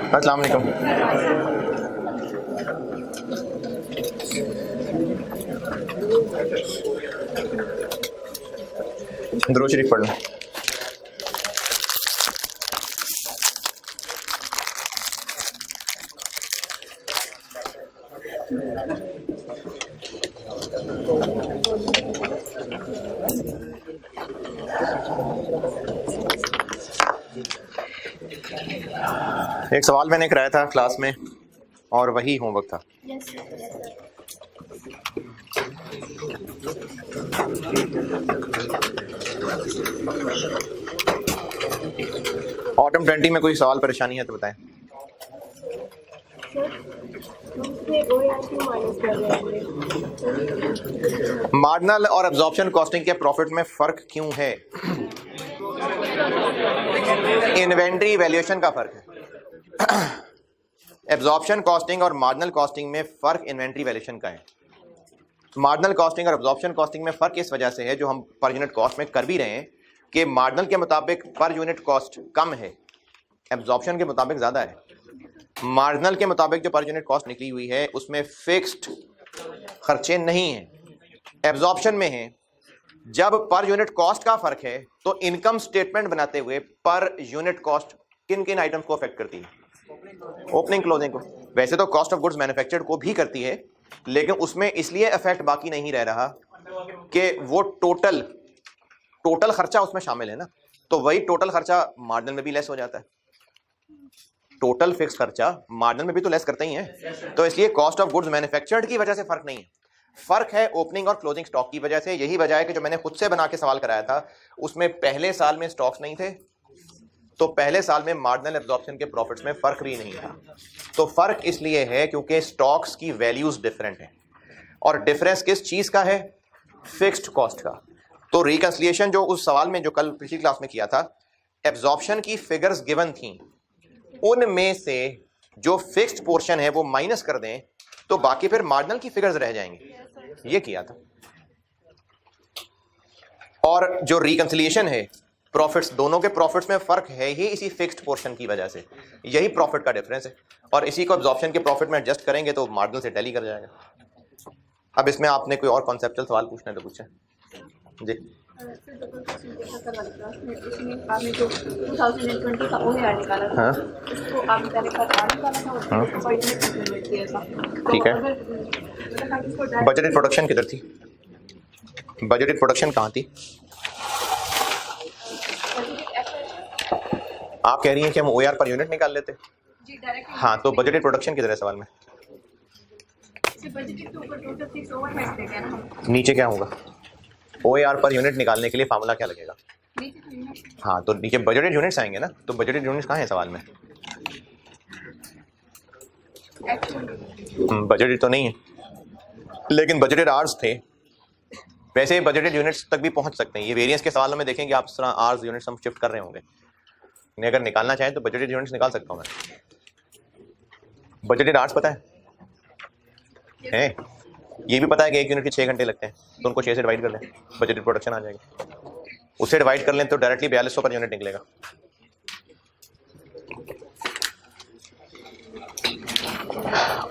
अस्सलाम वालेकुम। दुरूद शरीफ पढ़ लो। एक सवाल मैंने कराया था क्लास में और वही होमवर्क था। ऑटम 20 में कोई सवाल परेशानी है तो बताएं। मार्जिनल और एब्जॉर्प्शन कॉस्टिंग के प्रॉफिट में फर्क क्यों है? इन्वेंट्री वैल्यूएशन का फर्क है। एब्जॉर्प्शन कॉस्टिंग और मार्जिनल कॉस्टिंग में फर्क इन्वेंट्री वैल्यूएशन का है। मार्जिनल कॉस्टिंग और एब्जॉर्प्शन कॉस्टिंग में फर्क इस वजह से है, जो हम पर यूनिट कॉस्ट में कर भी रहे हैं, कि मार्जिनल के मुताबिक पर यूनिट कॉस्ट कम है, एब्जॉर्प्शन के मुताबिक ज्यादा है। मार्जिनल के मुताबिक जो पर यूनिट कॉस्ट निकली हुई है उसमें फिक्स्ड खर्चे नहीं हैं। एब्जॉर्प्शन में है, जब पर यूनिट कॉस्ट का फर्क है तो इनकम स्टेटमेंट बनाते हुए पर यूनिट कॉस्ट किन किन आइटम्स को अफेक्ट करती है? ओपनिंग क्लोजिंग को। वैसे तो कॉस्ट ऑफ गुड्स मैन्युफैक्चर्ड को भी करती है, लेकिन उसमें इसलिए इफेक्ट बाकी नहीं रह रहा कि वो टोटल खर्चा उसमें शामिल है ना, तो वही टोटल खर्चा मार्जिनल में भी लेस हो जाता है। टोटल फिक्स खर्चा मार्जिनल में भी तो लेस करते ही हैं, तो इसलिए कॉस्ट ऑफ गुड्स मैन्युफैक्चर्ड की वजह से फर्क नहीं है, फर्क है ओपनिंग और क्लोजिंग स्टॉक की वजह से। यही वजह है कि जो मैंने खुद से बना के सवाल कराया था उसमें पहले साल में स्टॉक्स नहीं थे, तो पहले साल में मार्जिनल एब्जॉर्प्शन के प्रॉफिट्स में फर्क भी नहीं था। तो फर्क इसलिए है क्योंकि स्टॉक्स की वैल्यूज डिफरेंट है, और डिफरेंस किस चीज का है? फिक्स्ड कॉस्ट का। तो रिकंसिलिएशन जो उस सवाल में जो कल पिछली क्लास में किया था, एब्जॉर्प्शन की फिगर्स गिवन थी, उनमें से जो फिक्स्ड पोर्शन है वो माइनस कर दें तो बाकी फिर मार्जिनल की फिगर्स रह जाएंगी, ये किया था। और जो रिकंसिलिएशन है, प्रॉफिट्स, दोनों के प्रॉफिट्स में फर्क है ही इसी फिक्स्ड पोर्शन की वजह से, यही प्रॉफिट का डिफरेंस है, और इसी को एब्जॉर्प्शन के प्रॉफिट में एडजस्ट करेंगे तो मार्जिनल से टैली कर जाएगा। अब इसमें आपने कोई और कॉन्सेप्चुअल सवाल पूछना है तो पूछें जी। हाँ ठीक है। बजटेड प्रोडक्शन किधर थी? बजटेड प्रोडक्शन कहाँ थी? आप कह रही हैं कि हम OAR पर यूनिट निकाल लेते। हाँ, तो बजटेड प्रोडक्शन किधर है सवाल में? नीचे क्या होगा? OAR पर यूनिट निकालने के लिए फार्मूला क्या लगेगा? हाँ, तो नीचे बजटेड यूनिट्स आएंगे ना, तो बजटेड यूनिट्स कहाँ है सवाल में? बजटेड तो नहीं है, लेकिन बजटेड आवर्स थे। वैसे बजटेड यूनिट्स तक भी पहुंच सकते हैं, ये वेरिएंस के सवालों में देखेंगे आप, इस तरह आवर्स यूनिट्स हम शिफ्ट कर रहे होंगे। अगर निकालना चाहें तो बजटेड यूनिट्स निकाल सकता हूँ मैं। बजटेड आवर्स पता है? ये भी पता है कि एक यूनिट के 6 घंटे लगते हैं, तो उनको 6 से डिवाइड कर लें, बजटेड प्रोडक्शन आ जाएगी। उससे डिवाइड कर लें तो डायरेक्टली 4200 पर यूनिट निकलेगा।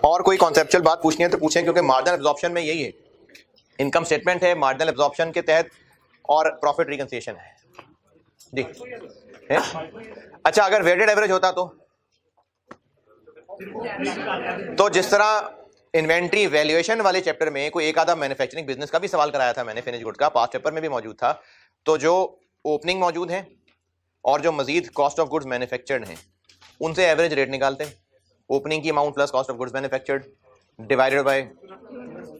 और कोई कॉन्सेप्चुअल बात पूछनी है तो पूछें, क्योंकि मार्जिनल एब्जॉर्प्शन में यही है, इनकम स्टेटमेंट है मार्जिनल एब्जॉर्प्शन के तहत, और प्रॉफिट रिकंसिलिएशन है जी है? अच्छा, अगर वेटेड एवरेज होता तो जिस तरह इन्वेंट्री वैल्यूएशन वाले चैप्टर में कोई एक आधा मैन्युफैक्चरिंग बिजनेस का भी सवाल कराया था मैंने, फिनिश गुड का, पास्ट पेपर में भी मौजूद था, तो जो ओपनिंग मौजूद है और जो मजीद कॉस्ट ऑफ गुड्स मैन्युफैक्चर्ड हैं उनसे एवरेज रेट निकालते हैं। ओपनिंग की amount plus cost of goods manufactured divided by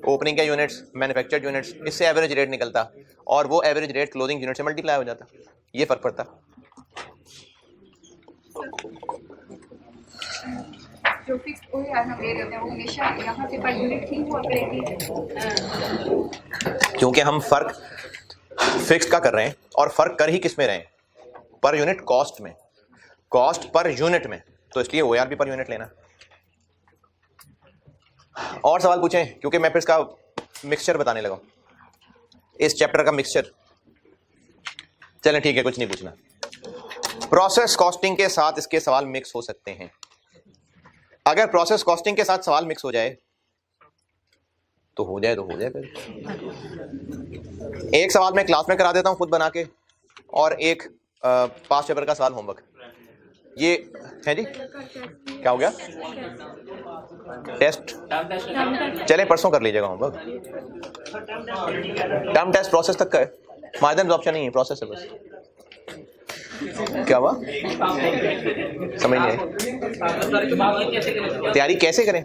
opening के यूनिट्स, मैन्युफैक्चर्ड यूनिट्स, इससे एवरेज रेट निकलता, और वो एवरेज रेट क्लोजिंग यूनिट से मल्टीप्लाई हो जाता। ये फर्क पड़ता। जो फिक्स OAR हम ले लेते हैं वो हमेशा यहाँ से पर यूनिट ही हुआ करेगी, क्योंकि हम फर्क फिक्स का कर रहे हैं, और फर्क कर ही किस में रहे हैं? पर यूनिट कॉस्ट में, कॉस्ट पर यूनिट में, तो इसलिए OAR भी पर यूनिट लेना। और सवाल पूछें, क्योंकि मैं फिर इसका मिक्सचर बताने लगा, इस चैप्टर का मिक्सचर। चलें ठीक है, कुछ नहीं पूछना। प्रोसेस कॉस्टिंग के साथ इसके सवाल मिक्स हो सकते हैं, अगर प्रोसेस कॉस्टिंग के साथ सवाल मिक्स हो जाए तो हो जाए फिर। एक सवाल मैं क्लास में करा देता हूं खुद बना के, और एक पास पेपर का सवाल होमवर्क। ये है जी, क्या हो गया? टेस्ट चले परसों कर लीजिएगा होमवर्क। टर्म टेस्ट प्रोसेस तक का है, मार्जिन ऑप्शन नहीं है, प्रोसेस है बस। क्या हुआ समझ नहीं आई? तैयारी कैसे करें?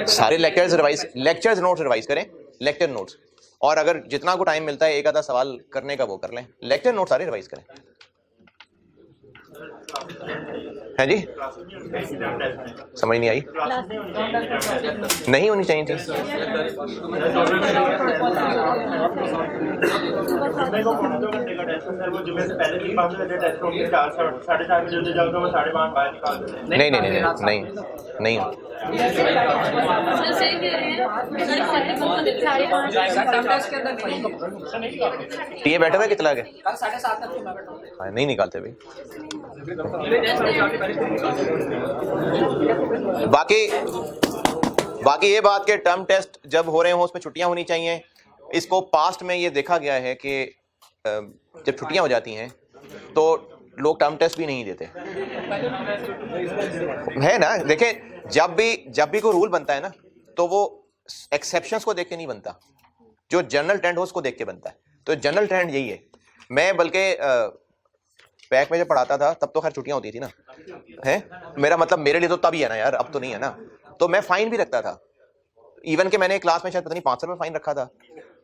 सारे लेक्चर्स नोट्स रिवाइज करें, लेक्चर नोट्स, और अगर जितना को टाइम मिलता है एक आधा सवाल करने का वो कर लें। लेक्चर नोट्स सारे रिवाइज करें। है जी, समझ नहीं आई? नहीं होनी चाहिए थी। नहीं ये बैठे हुए कितना लगे? नहीं निकालते भाई। बाकी ये बात के टर्म टेस्ट जब हो रहे हो उसमें छुट्टियां होनी चाहिए। इसको पास्ट में ये देखा गया है कि जब छुट्टियां हो जाती हैं तो लोग टर्म टेस्ट भी नहीं देते, है ना। देखें, जब भी कोई रूल बनता है ना तो वो एक्सेप्शंस को देख के नहीं बनता, जो जनरल ट्रेंड हो उसको देख के बनता है। तो जनरल ट्रेंड यही है। मैं बल्कि पैक में जब पढ़ाता था तब तो खैर छुट्टियां होती थी ना, है मेरा मतलब मेरे लिए तो तब ही है ना यार, अब तो नहीं है ना। तो मैं फाइन भी रखता था, इवन के मैंने क्लास में शायद पता नहीं 500 रुपये फाइन रखा था,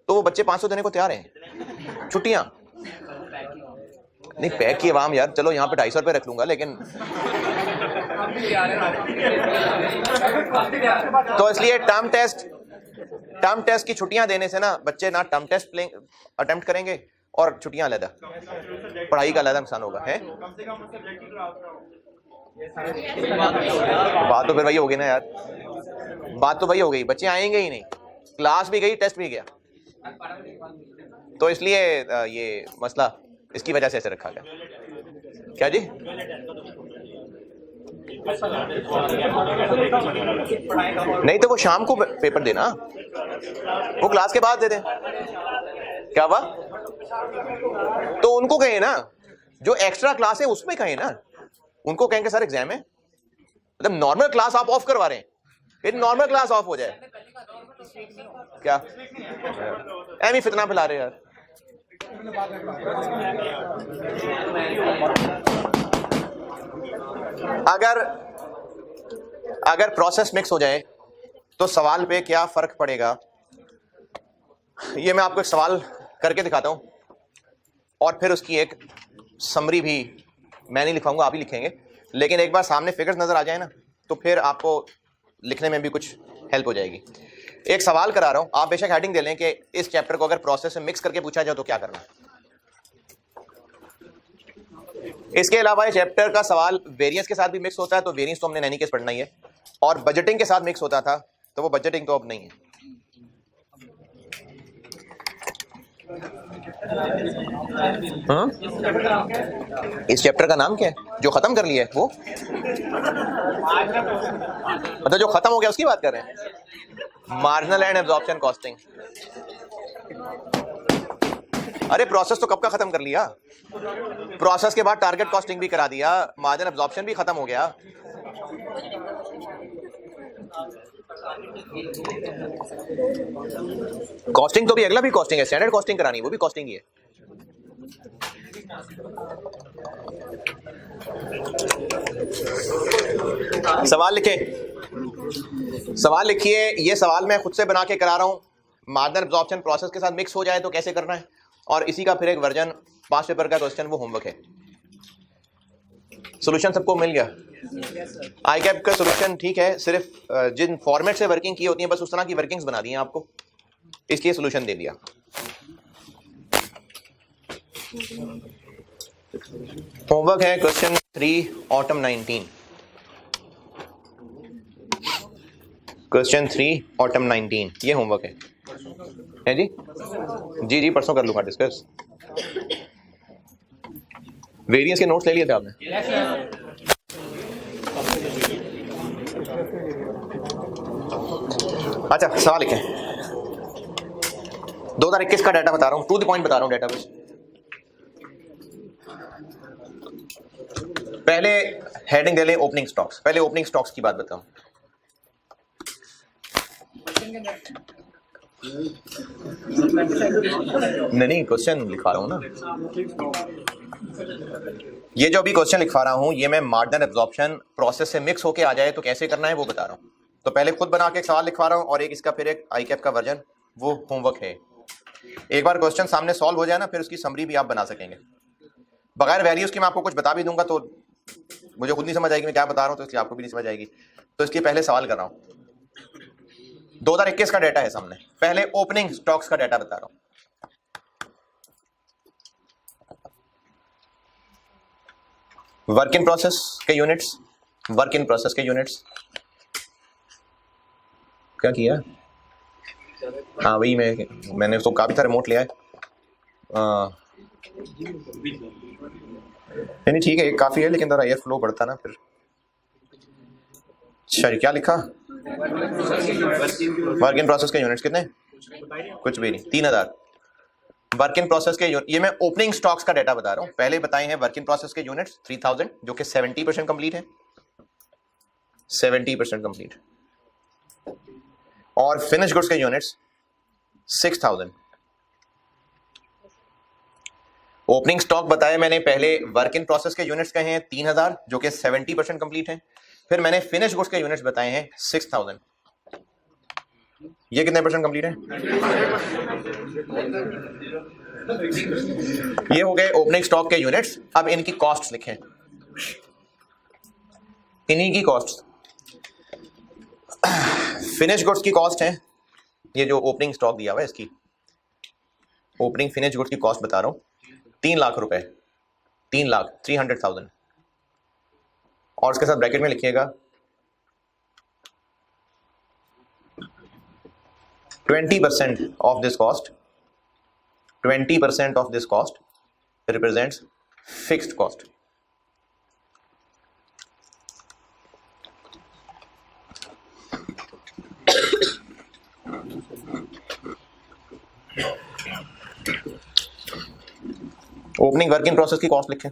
तो वो बच्चे 500 देने को तैयार हैं। छुट्टियां नहीं, पैक की आवाम यार, चलो यहाँ पे 250 रुपये रख लूंगा, लेकिन तो इसलिए टर्म टेस्ट की छुट्टियां देने से ना बच्चे ना टर्म टेस्ट अटेम्प्ट करेंगे और छुट्टियां अलग, पढ़ाई का अलग नुकसान होगा। है बात तो फिर वही होगी ना यार, बात तो वही हो गई, बच्चे आएंगे ही नहीं, क्लास भी गई टेस्ट भी गया। तो इसलिए ये मसला इसकी वजह से ऐसे रखा गया। क्या जी? नहीं तो वो शाम को पेपर देना, वो क्लास के बाद दे दें। क्या हुआ? तो उनको कहें ना, जो एक्स्ट्रा क्लास है उसमें कहें ना, उनको कहेंगे सर एग्जाम है, मतलब नॉर्मल क्लास आप ऑफ करवा रहे हैं, फिर नॉर्मल क्लास ऑफ हो जाए। क्या एमी फितना फैला रहे यार। अगर प्रोसेस मिक्स हो जाए तो सवाल पे क्या फर्क पड़ेगा, ये मैं आपको एक सवाल करके दिखाता हूं, और फिर उसकी एक समरी भी मैं नहीं लिखाऊंगा, आप ही लिखेंगे, लेकिन एक बार सामने फिगर्स नजर आ जाए ना तो फिर आपको लिखने में भी कुछ हेल्प हो जाएगी। एक सवाल करा रहा हूं, आप बेशक हेडिंग दे लें कि इस चैप्टर को अगर प्रोसेस में मिक्स करके पूछा जाए तो क्या करना। इसके अलावा इस चैप्टर का सवाल वेरिएंस के साथ भी मिक्स होता है, तो वेरिएंस तो हमने नैनी केस पढ़ना ही है, और बजटिंग के साथ मिक्स होता था तो वो बजटिंग तो अब नहीं है। इस चैप्टर का नाम क्या है जो खत्म कर लिया है? वो मतलब जो खत्म हो गया उसकी बात कर रहे हैं, मार्जिनल एंड एब्जॉर्प्शन कॉस्टिंग। अरे प्रोसेस तो कब का खत्म कर लिया, प्रोसेस के बाद टारगेट कॉस्टिंग भी करा दिया, मार्जिन एब्जॉर्प्शन भी खत्म हो गया। कॉस्टिंग तो भी अगला भी कॉस्टिंग है, स्टैंडर्ड कॉस्टिंग करानी, वो भी कॉस्टिंग ही है। सवाल लिखिए। ये सवाल मैं खुद से बना के करा रहा हूं, मार्जिनल एब्जॉर्प्शन प्रोसेस के साथ मिक्स हो जाए तो कैसे करना है, और इसी का फिर एक वर्जन पास पेपर का क्वेश्चन, वो होमवर्क है। सॉल्यूशन सबको मिल गया? आई कैप का सॉल्यूशन ठीक है, सिर्फ जिन फॉर्मेट से वर्किंग की होती है बस उस तरह की वर्किंग्स बना दी हैं आपको, इसलिए सॉल्यूशन दे दिया। होमवर्क है क्वेश्चन 3 ऑटम 19, क्वेश्चन 3 ऑटम 19, ये होमवर्क है जी? जी परसों कर लूंगा डिस्कस। वेरिएंस के नोट्स ले लिए थे आपने? अच्छा सवाल लिखें। 2021 का डाटा बता रहा हूं, टू द पॉइंट बता रहा हूं डाटा बेस। पहले हेडिंग दे लें ओपनिंग स्टॉक्स। पहले ओपनिंग स्टॉक्स की बात बताऊं। नहीं क्वेश्चन लिखा रहा हूं ना, ये जो अभी क्वेश्चन लिखवा रहा हूं ये मैं मार्जिनल एब्जॉर्प्शन प्रोसेस से मिक्स होके आ जाए तो कैसे करना है वो बता रहा हूं। तो पहले खुद बना के एक सवाल लिखवा रहा हूं और एक इसका फिर एक आईकैप का वर्जन वो होमवर्क है। एक बार क्वेश्चन सामने सॉल्व हो जाए ना फिर उसकी समरी भी आप बना सकेंगे। बगैर वैल्यूज की मैं आपको कुछ बता भी दूंगा तो मुझे खुद नहीं समझ आएगी मैं क्या बता रहा हूं, तो इसलिए आपको भी नहीं समझ आएगी। तो इसके पहले सवाल कर रहा हूं। 2021 का डाटा है सामने, पहले ओपनिंग स्टॉक्स का डाटा बता रहा हूं। वर्क इन प्रोसेस के यूनिट्स, वर्क इन प्रोसेस के यूनिट्स क्या किया? हाँ वही मैंने तो काफी था रिमोट लिया है। नहीं ठीक है काफी है लेकिन जरा एयर फ्लो बढ़ता ना फिर। अच्छा क्या लिखा? वर्क इन प्रोसेस के यूनिट्स कितने? कुछ भी नहीं, 3000। वर्क इन प्रोसेस के ये मैं ओपनिंग स्टॉक्स का डाटा बता रहा हूं। पहले बताए हैं वर्क इन प्रोसेस के यूनिट्स 3000 जो कि 70% कंप्लीट है, 70% कंप्लीट। और फिनिश गुड्स के यूनिट्स 6000। ओपनिंग स्टॉक बताया मैंने पहले वर्क इन प्रोसेस के यूनिट्स कहे हैं 3000 जो कि 70% कंप्लीट है। फिर मैंने फिनिश गुड्स के यूनिट्स बताए हैं 6000। ये कितने परसेंट कंप्लीट है? ये हो गए ओपनिंग स्टॉक के यूनिट्स। अब इनकी कॉस्ट्स लिखें, इन्हीं की कॉस्ट। फिनिश गुड्स की कॉस्ट है, ये जो ओपनिंग स्टॉक दिया हुआ है इसकी ओपनिंग फिनिश गुड्स की कॉस्ट बता रहा हूं 3 लाख रुपए, 3,300,000। और उसके साथ ब्रैकेट में लिखिएगा 20% of this cost, 20% of this cost represents fixed cost. Opening work in process की कॉस्ट लिखें।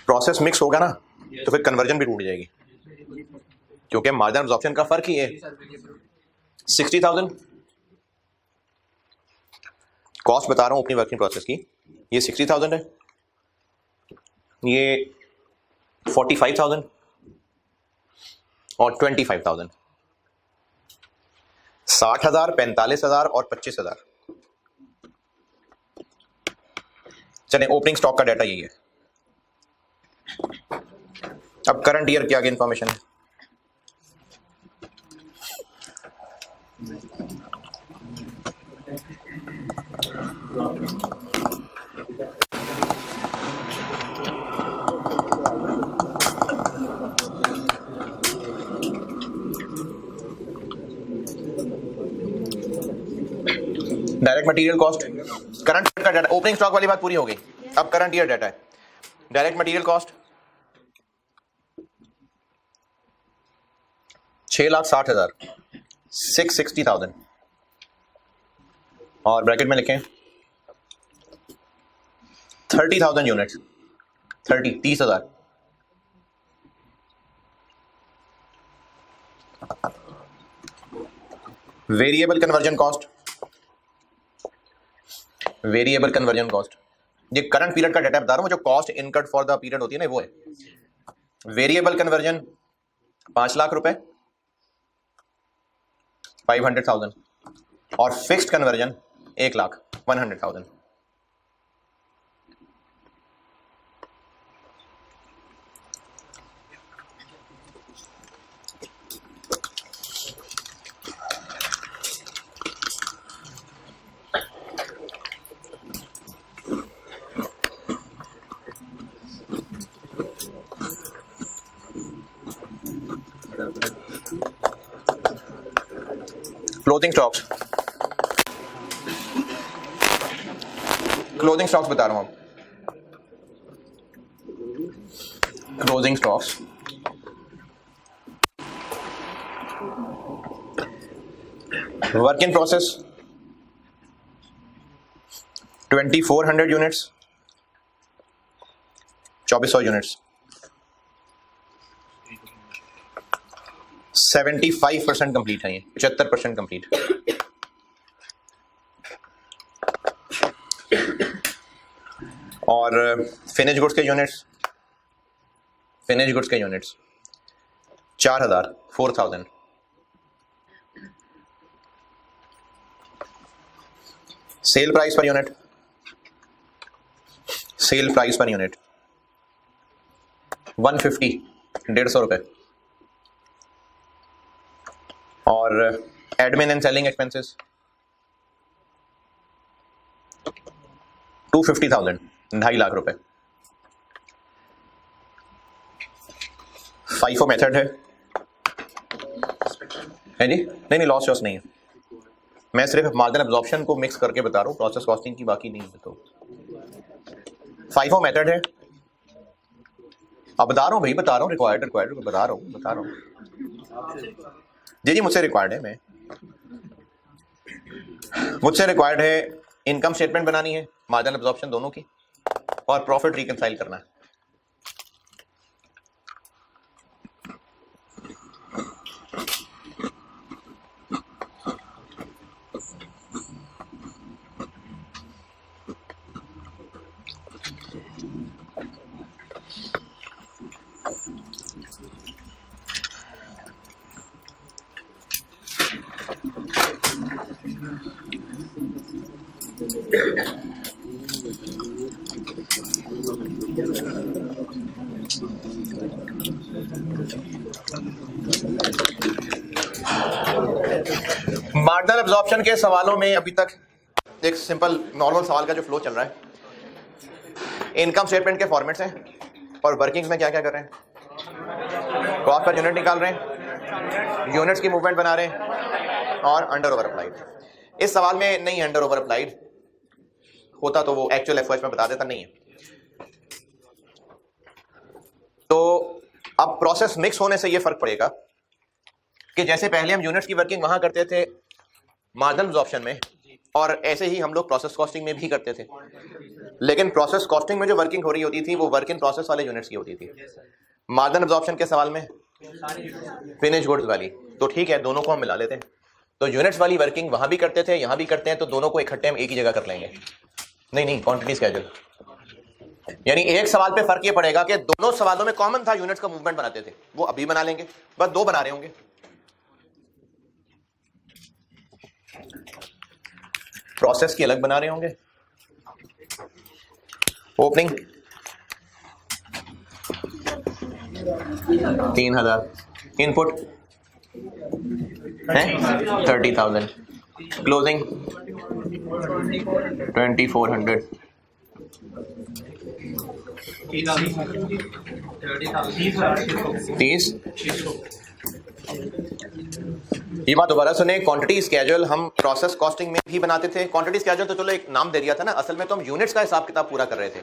प्रोसेस मिक्स होगा ना तो फिर कन्वर्जन भी टूट जाएगी क्योंकि मार्जिनल एब्जॉर्प्शन का फर्क ही है। 60,000 कॉस्ट बता रहा हूं अपनी वर्किंग प्रोसेस की, ये 60,000 है, ये 45,000 और 25,000, 60,000, 45,000 और 25,000। चलें ओपनिंग स्टॉक का डाटा यही है। अब करंट ईयर की आगे इंफॉर्मेशन है। डायरेक्ट मटेरियल कॉस्ट, करंट का डाटा। ओपनिंग स्टॉक वाली बात पूरी हो गई, अब करंट ईयर डाटा है। डायरेक्ट मटेरियल कॉस्ट 6,60,000, 660,000 और ब्रैकेट में लिखें 30,000 units, 30,000। Variable conversion cost, variable conversion cost ये करंट पीरियड का डाटा बता रहा हूं, जो cost incurred for the period होती है ना वो है। वेरिएबल कन्वर्जन 5 लाख रुपए, 500,000 और fixed conversion 1 lakh 100,000। Closing stocks, closing stocks बता रहा हूं, closing stocks work in process 2400 units, 2400 units, 75% complete है, ये 75% कंप्लीट। और फिनिश गुड्स के यूनिट्स, फिनिश गुड्स के units 4000 sale price per unit, sale price per unit 150, 150 रुपए। और admin and selling expenses 250,000, 2.5 lakh रुपए। FIFO मेथड है जी? नहीं, लॉस शॉस नहीं है, मैं सिर्फ मार्जिन एब्जॉर्प्शन को मिक्स करके बता रहा हूँ, प्रोसेस कॉस्टिंग की बाकी नहीं है। तो FIFO मेथड है, अब बता रहा हूँ भाई, बता रहा हूँ, रिक्वायर्ड बता रहा हूँ जी, मुझसे रिक्वायर्ड है, मुझसे रिक्वायर्ड है इनकम स्टेटमेंट बनानी है, मार्जिन एब्जॉर्प्शन दोनों की, और प्रॉफिट रिकंसाइल करना है। मार्जिनल एब्जॉर्प्शन के सवालों में अभी तक एक सिंपल नॉर्मल सवाल का जो फ्लो चल रहा है, इनकम स्टेटमेंट के फॉर्मेट्स हैं और वर्किंग्स में क्या क्या कर रहे हैं, कॉस्ट पर यूनिट निकाल रहे हैं, यूनिट्स की मूवमेंट बना रहे हैं, और अंडर ओवर अप्लाइड। इस सवाल में नहीं अंडर ओवर अप्लाइड होता तो वो एक्चुअल एफओएस में बता देता, नहीं है। तो अब प्रोसेस मिक्स होने से ये फर्क पड़ेगा कि जैसे पहले हम यूनिट्स की वर्किंग वहां करते थे मार्जिनल एब्जॉर्प्शन में, और ऐसे ही हम लोग प्रोसेस कॉस्टिंग में भी करते थे, लेकिन प्रोसेस कॉस्टिंग में जो वर्किंग हो रही होती थी वो वर्क इन प्रोसेस वाले यूनिट्स की होती थी, मार्जिनल एब्जॉर्प्शन के सवाल में फिनिश गुड्स वाली। तो ठीक है, दोनों को हम मिला लेते हैं, तो यूनिट्स वाली वर्किंग वहां भी करते थे, यहां भी करते हैं, तो दोनों को इकट्ठे हम एक ही जगह कर लेंगे। नहीं, क्वांटिटी स्केड्यूल, यानी एक सवाल पे फर्क ये पड़ेगा कि दोनों सवालों में कॉमन था, यूनिट्स का मूवमेंट बनाते थे, वो अभी बना लेंगे, बस दो बना रहे होंगे। प्रोसेस की अलग बना रहे होंगे। ओपनिंग 3000, इनपुट है 30,000, क्लोजिंग 2400, ये बात दोबारा सुने, क्वांटिटी स्केड्यूल हम प्रोसेस कॉस्टिंग में भी बनाते थे। क्वांटिटी स्केड्यूल तो चलो एक नाम दे दिया था ना, असल में तो हम यूनिट्स का हिसाब किताब पूरा कर रहे थे,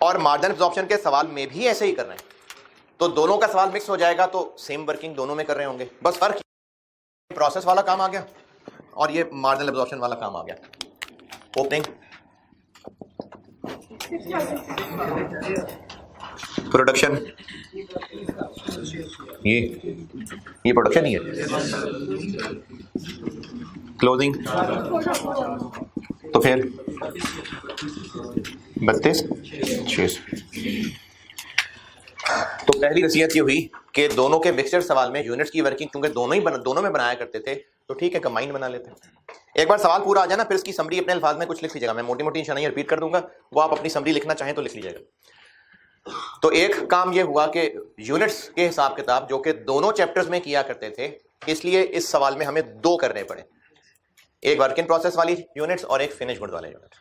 और मार्जिन एब्जॉर्प्शन के सवाल में भी ऐसे ही कर रहे हैं। तो दोनों का सवाल मिक्स हो जाएगा, तो सेम वर्किंग दोनों में कर रहे होंगे, बस फर्क प्रोसेस वाला काम आ गया और ये मार्जिनल एब्जॉर्प्शन वाला काम आ गया। ओपनिंग प्रोडक्शन, ये प्रोडक्शन ही है। क्लोजिंग तो फिर 32,600। तो पहली नसीहत ये हुई कि दोनों के मिक्सचर सवाल में यूनिट्स की वर्किंग क्योंकि दोनों में बनाया करते थे, तो ठीक है कंबाइंड बना लेते हैं। एक बार सवाल पूरा आ जाए ना, फिर इसकी समरी अपने अल्फाज में कुछ लिख लीजिएगा, मैं मोटी मोटी निशानी रिपीट कर दूंगा, वो आप अपनी समरी लिखना चाहें तो लिख लीजिएगा। तो एक काम ये हुआ कि यूनिट्स के हिसाब किताब जो कि दोनों चैप्टर्स में किया करते थे, इसलिए इस सवाल में हमें दो करने पड़े, एक वर्क इन प्रोसेस वाली यूनिट्स और एक फिनिश गुड वाले यूनिट।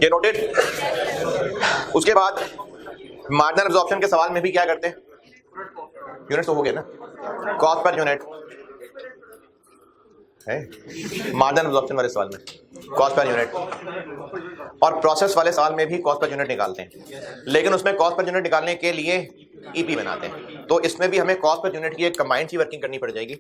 ये नोटेड। उसके बाद मार्जिनल एब्जॉर्प्शन के सवाल में भी क्या करते हैं, यूनिट तो हो गया ना, कॉस्ट पर यूनिट है मार्जिनल एब्जॉर्प्शन वाले सवाल में कॉस्ट पर यूनिट, और प्रोसेस वाले सवाल में भी कॉस्ट पर यूनिट निकालते हैं, लेकिन उसमें कॉस्ट पर यूनिट निकालने के लिए ईपी बनाते हैं। तो इसमें भी हमें कॉस्ट पर यूनिट की एक कंबाइंड सी वर्किंग करनी पड़ जाएगी।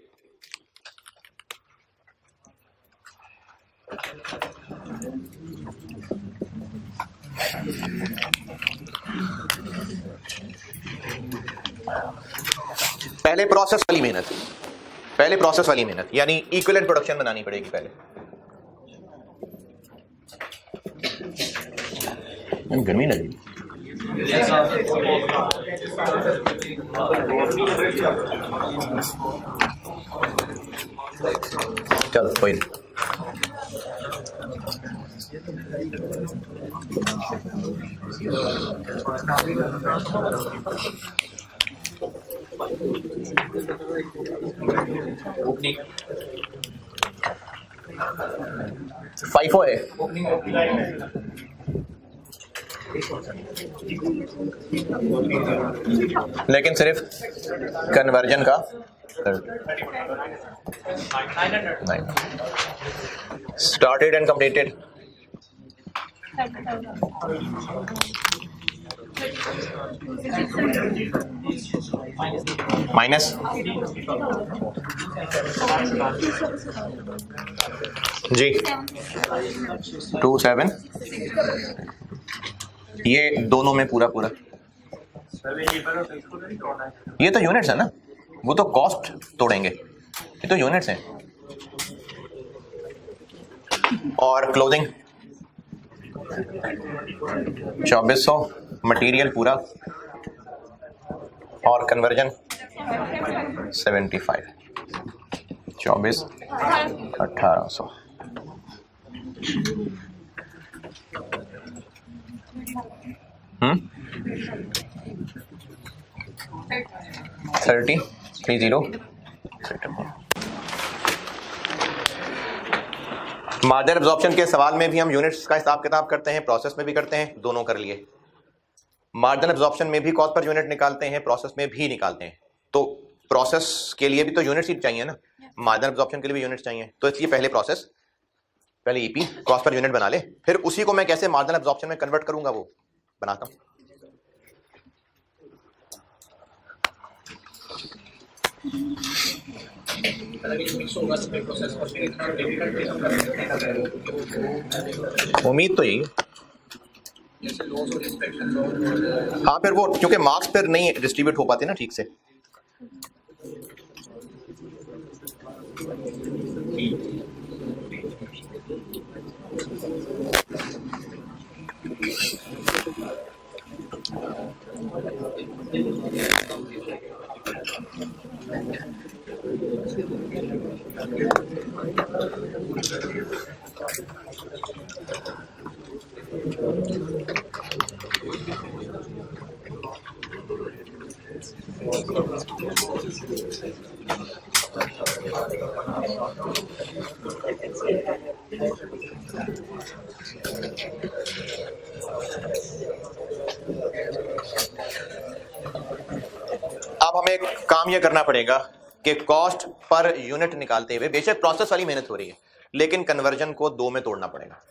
पहले प्रोसेस वाली मेहनत यानी इक्विवेलेंट प्रोडक्शन बनानी पड़ेगी पहले। गर्मी लगी, चल कोई नहीं। फाइफो है लेकिन सिर्फ कन्वर्जन का 9 स्टार्टेड एंड कंप्लीटेड माइनस जी 27 ये दोनों में पूरा ये तो यूनिट्स है ना, वो तो कॉस्ट तोड़ेंगे, ये तो यूनिट्स हैं। और क्लोजिंग 2400 मटेरियल पूरा और कन्वर्जन 75 24 1800 30 मार्जिनल एब्जॉर्प्शन के सवाल में भी हम यूनिट्स का हिसाब किताब करते हैं, प्रोसेस में भी करते हैं, दोनों कर लिए। मार्जिनल एब्जॉर्प्शन में भी कॉस्ट पर यूनिट निकालते हैं, प्रोसेस में भी निकालते हैं। तो प्रोसेस के लिए भी तो यूनिट्स ही चाहिए ना, मार्जिनल एब्जॉर्प्शन के लिए भी यूनिट्स चाहिए। तो इसलिए पहले ईपी कॉस्ट पर यूनिट बना ले, फिर उसी को मैं कैसे मार्जिनल एब्जॉर्प्शन में कन्वर्ट करूंगा वो बनाता हूं। उम्मीद तो यही, हाँ फिर वो क्योंकि मार्क्स फिर नहीं डिस्ट्रीब्यूट हो पाते ना ठीक से। अब हमें काम यह करना पड़ेगा कि कॉस्ट पर यूनिट निकालते हुए, बेशक प्रोसेस वाली मेहनत हो रही है, लेकिन कन्वर्जन को 2 में तोड़ना पड़ेगा,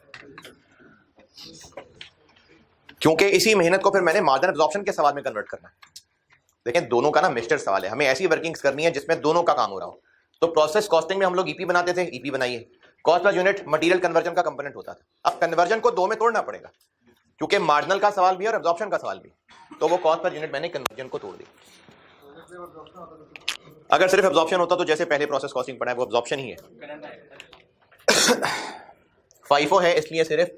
क्योंकि इसी मेहनत को फिर मैंने मार्जिनल एब्जॉर्प्शन के सवाल में कन्वर्ट करना है। देखें, दोनों का ना मिक्सचर सवाल है, हमें ऐसी वर्किंग्स करनी है जिसमें दोनों का काम हो रहा हो। तो प्रोसेस कॉस्टिंग में हम लोग ईपी बनाते थे, ईपी बनाइए, cost per unit material conversion का कंपोनेंट होता था। अब कन्वर्जन को 2 में तोड़ना पड़ेगा, क्योंकि मार्जिनल का सवाल भी और एब्जॉर्प्शन का सवाल भी। तो वो कॉस्ट पर यूनिट मैंने कन्वर्जन को तोड़ दी। अगर सिर्फ एब्जॉर्प्शन होता तो जैसे पहले प्रोसेस कॉस्टिंग पढ़ा है वो एब्जॉर्प्शन ही है। फाइफो है इसलिए सिर्फ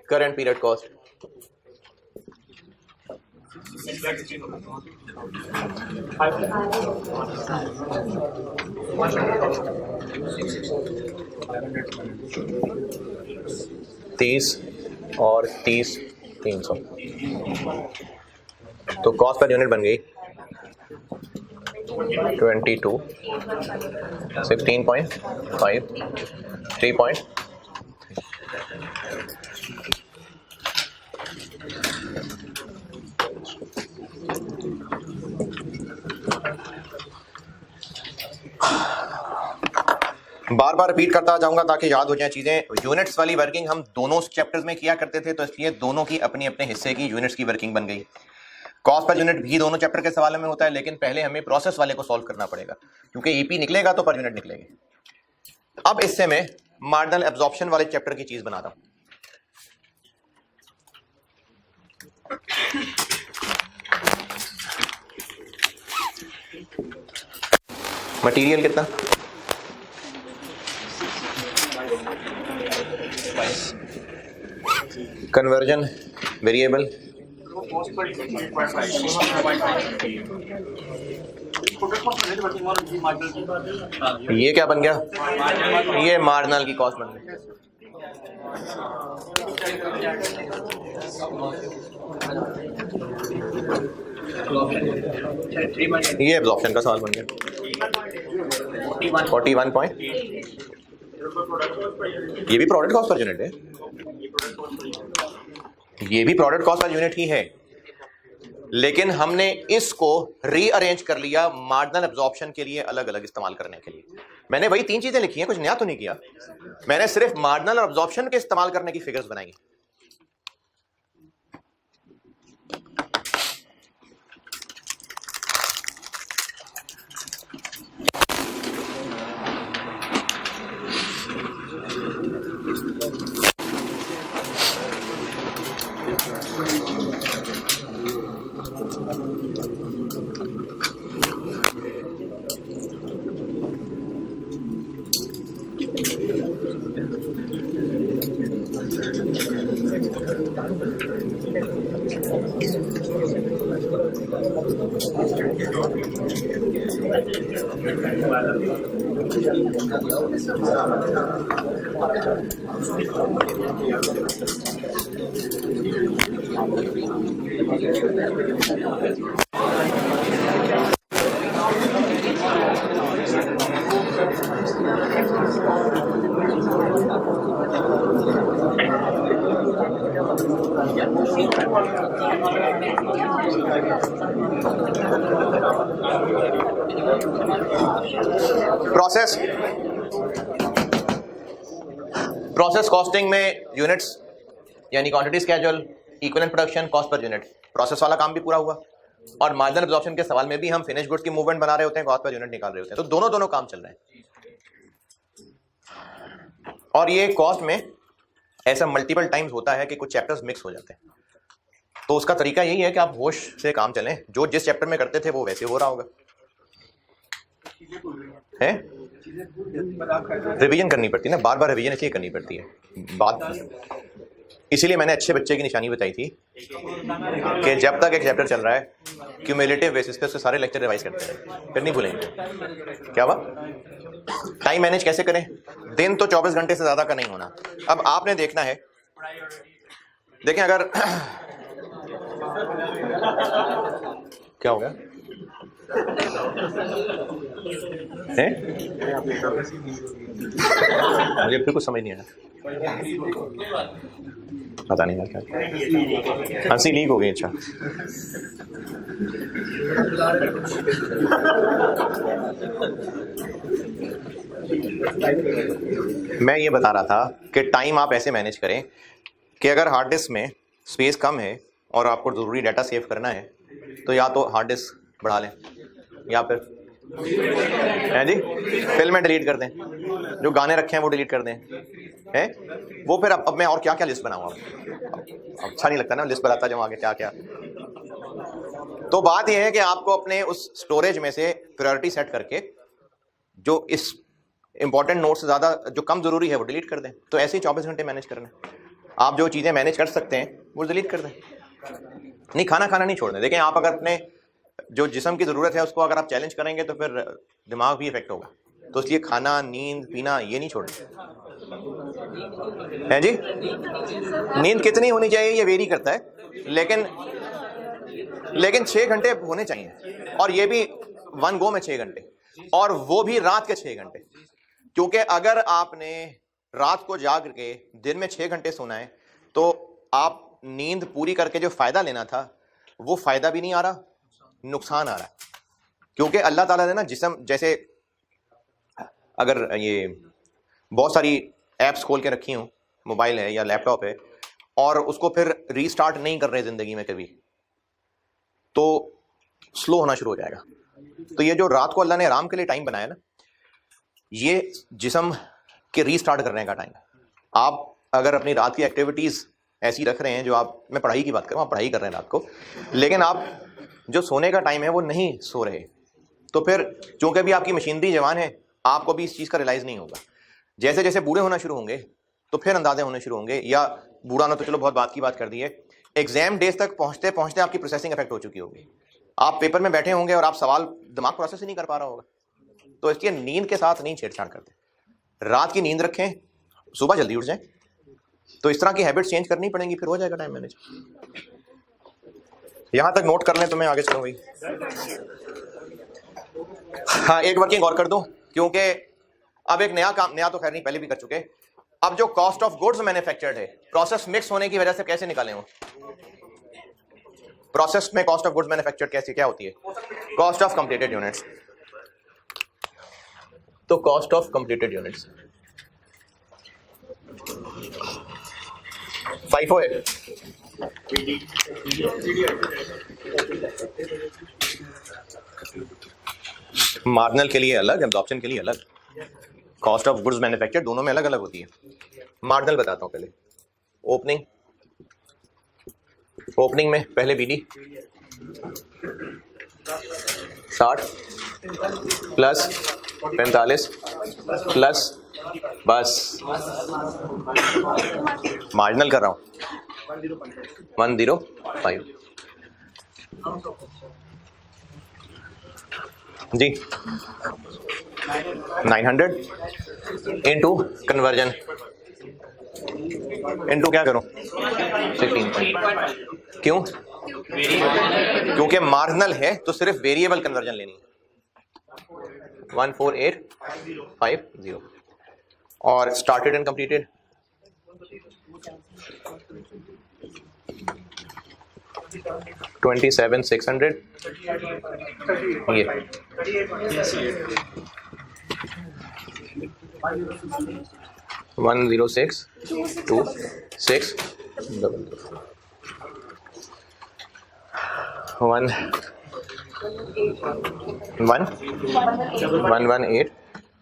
करंट पीरियड कॉस्ट। तीस और 30 300, तो कॉस्ट पर यूनिट बन गई 22, 16.5, 3. बार बार रिपीट करता जाऊंगा ताकि याद हो जाए चीजें। यूनिट्स वाली वर्किंग हम दोनों चैप्टर्स में किया करते थे, तो इसलिए दोनों की अपने अपने हिस्से की यूनिट्स की वर्किंग बन गई। कॉस्ट पर यूनिट भी दोनों चैप्टर के सवालों में होता है, लेकिन पहले हमें प्रोसेस वाले को सॉल्व करना पड़ेगा, क्योंकि ईपी निकलेगा तो पर यूनिट निकलेगी। अब इससे मैं मार्जिनल एब्जॉर्प्शन वाले चैप्टर की चीज बनाता हूं। मटेरियल कितना, कन्वर्जन वेरिएबल, ये क्या बन गया, ये मार्जिनल की कॉस्ट बन गई। ये एब्जॉर्प्शन का सवाल बन गया 41 पॉइंट। ये भी प्रोडक्ट कॉस्ट पर यूनिट है, ये भी प्रोडक्ट कॉस्ट पर यूनिट ही है, लेकिन हमने इसको रीअरेंज कर लिया मार्जिनल एब्जॉर्प्शन के लिए अलग अलग इस्तेमाल करने के लिए। मैंने वही 3 चीजें लिखी हैं, कुछ नया तो नहीं किया, मैंने सिर्फ मार्जिनल और एब्जॉर्प्शन के इस्तेमाल करने की फिगर्स बनाई। प्रोसेस कॉस्टिंग में यूनिट्स यानी quantity schedule, equivalent production, cost per unit, process वाला काम भी पूरा हुआ। और मार्जिनल एब्जॉर्प्शन के सवाल में भी हम फिनिश गुड्स की मूवमेंट बना रहे होते हैं, कॉस्ट पर यूनिट निकाल रहे होते हैं, तो दोनों काम चल रहे हैं। और ये कॉस्ट में ऐसा मल्टीपल टाइम्स होता है कि कुछ चैप्टर्स मिक्स हो जाते हैं, तो उसका तरीका यही है कि आप होश से काम चलें, जो जिस चैप्टर में करते थे वो वैसे हो रहा होगा। है रिवीजन करनी पड़ती है ना, बार बार रिवीजन इसलिए करनी पड़ती है बात, इसीलिए मैंने अच्छे बच्चे की निशानी बताई थी कि जब तक एक चैप्टर चल रहा है क्यूमुलेटिव बेसिस पे उसके सारे लेक्चर रिवाइज करते हैं, फिर नहीं भूलेंगे। क्या हुआ, टाइम मैनेज कैसे करें, दिन तो 24 घंटे से ज्यादा का नहीं होना। अब आपने देखना है, देखें अगर क्या हो गया है, मुझे फिर कुछ समझ नहीं आया। पता नहीं क्या हंसी लीक हो गई। अच्छा मैं ये बता रहा था कि टाइम आप ऐसे मैनेज करें कि अगर हार्ड डिस्क में स्पेस कम है और आपको ज़रूरी डाटा सेव करना है तो या तो हार्ड डिस्क बढ़ा लें या फिर हैं जी फिल्में डिलीट कर दें, जो गाने रखे हैं वो डिलीट कर दें, हैं वो फिर अब मैं और क्या क्या लिस्ट बनाऊँ? अच्छा नहीं लगता ना लिस्ट बनाता जाऊँ आगे क्या क्या। तो बात यह है कि आपको अपने उस स्टोरेज में से प्रायोरिटी सेट करके जो इस इंपॉर्टेंट नोट से ज़्यादा जो कम ज़रूरी है वो डिलीट कर दें। तो ऐसे ही 24 घंटे मैनेज करना। आप जो चीज़ें मैनेज कर सकते हैं वो डिलीट कर दें। नहीं खाना नहीं छोड़ दें। देखें आप अगर अपने जो जिस्म की ज़रूरत है उसको अगर आप चैलेंज करेंगे तो फिर दिमाग भी इफेक्ट होगा। तो इसलिए खाना नींद पीना ये नहीं छोड़ना है जी। नींद कितनी होनी चाहिए ये वेरी करता है, लेकिन 6 घंटे होने चाहिए, और ये भी वन गो में 6 घंटे, और वो भी रात के 6 घंटे। क्योंकि अगर आपने रात को जाग के दिन में 6 घंटे सोना है तो आप नींद पूरी करके जो फायदा लेना था वो फायदा भी नहीं आ रहा, नुकसान आ रहा है। क्योंकि अल्लाह ताला ने ना जिस्म, जैसे अगर ये बहुत सारी एप्स खोल के रखी हूँ, मोबाइल है या लैपटॉप है, और उसको फिर रीस्टार्ट नहीं कर रहे जिंदगी में कभी, तो स्लो होना शुरू हो जाएगा। तो ये जो रात को अल्लाह ने आराम के लिए टाइम बनाया ना, ये जिस्म के रीस्टार्ट करने का टाइम है। आप अगर अपनी रात की एक्टिविटीज़ ऐसी रख रहे हैं, जो आप, मैं पढ़ाई की बात कर रहा हूँ, आप पढ़ाई कर रहे हैं रात को, लेकिन आप जो सोने का टाइम है वो नहीं सो रहे, तो फिर चूंकि भी आपकी मशीनरी जवान है, आपको भी इस चीज़ का रियलाइज़ नहीं होगा। जैसे जैसे बूढ़े होना शुरू होंगे तो फिर अंदाजे होने शुरू होंगे, या बूढ़ा ना तो चलो बहुत बात की बात कर दी है, एग्जाम डेज तक पहुँचते पहुँचते आपकी प्रोसेसिंग इफेक्ट हो चुकी होगी। आप पेपर में बैठे होंगे और आप सवाल दिमाग प्रोसेस ही नहीं कर पा रहा होगा। तो इसलिए नींद के साथ नहीं छेड़छाड़ करते, रात की नींद रखें, सुबह जल्दी उठ जाएं। तो इस तरह की हैबिट्स चेंज करनी पड़ेंगी, फिर हो जाएगा टाइम मैनेज। यहां तक नोट कर लें तो मैं आगे चलूँ भाई। हाँ, एक वर्किंग और कर दूं, क्योंकि अब एक नया काम, नया तो खैर नहीं पहले भी कर चुके, अब जो कॉस्ट ऑफ गुड्स मैन्युफैक्चर्ड है, प्रोसेस मिक्स होने की वजह से कैसे निकालें वो? प्रोसेस में कॉस्ट ऑफ गुड्स मैन्युफैक्चर्ड कैसे क्या होती है? Cost of completed units. तो कॉस्ट ऑफ कंप्लीटेड यूनिट्स 5 है। मार्जिनल के लिए अलग, एब्जॉर्प्शन के लिए अलग, कॉस्ट ऑफ गुड्स मैन्युफैक्चर्ड दोनों में अलग अलग होती है। मार्जिनल बताता हूं पहले। ओपनिंग में पहले बीडी 60 प्लस 45 प्लस, बस मार्जिनल कर रहा हूं 105 जी। 900 इंटू कन्वर्जन इंटू क्या करूं 16। क्यों? क्योंकि मार्जिनल है तो सिर्फ वेरिएबल कन्वर्जन लेनी है। 14850 और स्टार्टेड एंड कंप्लीटेड 27,600 ये 10626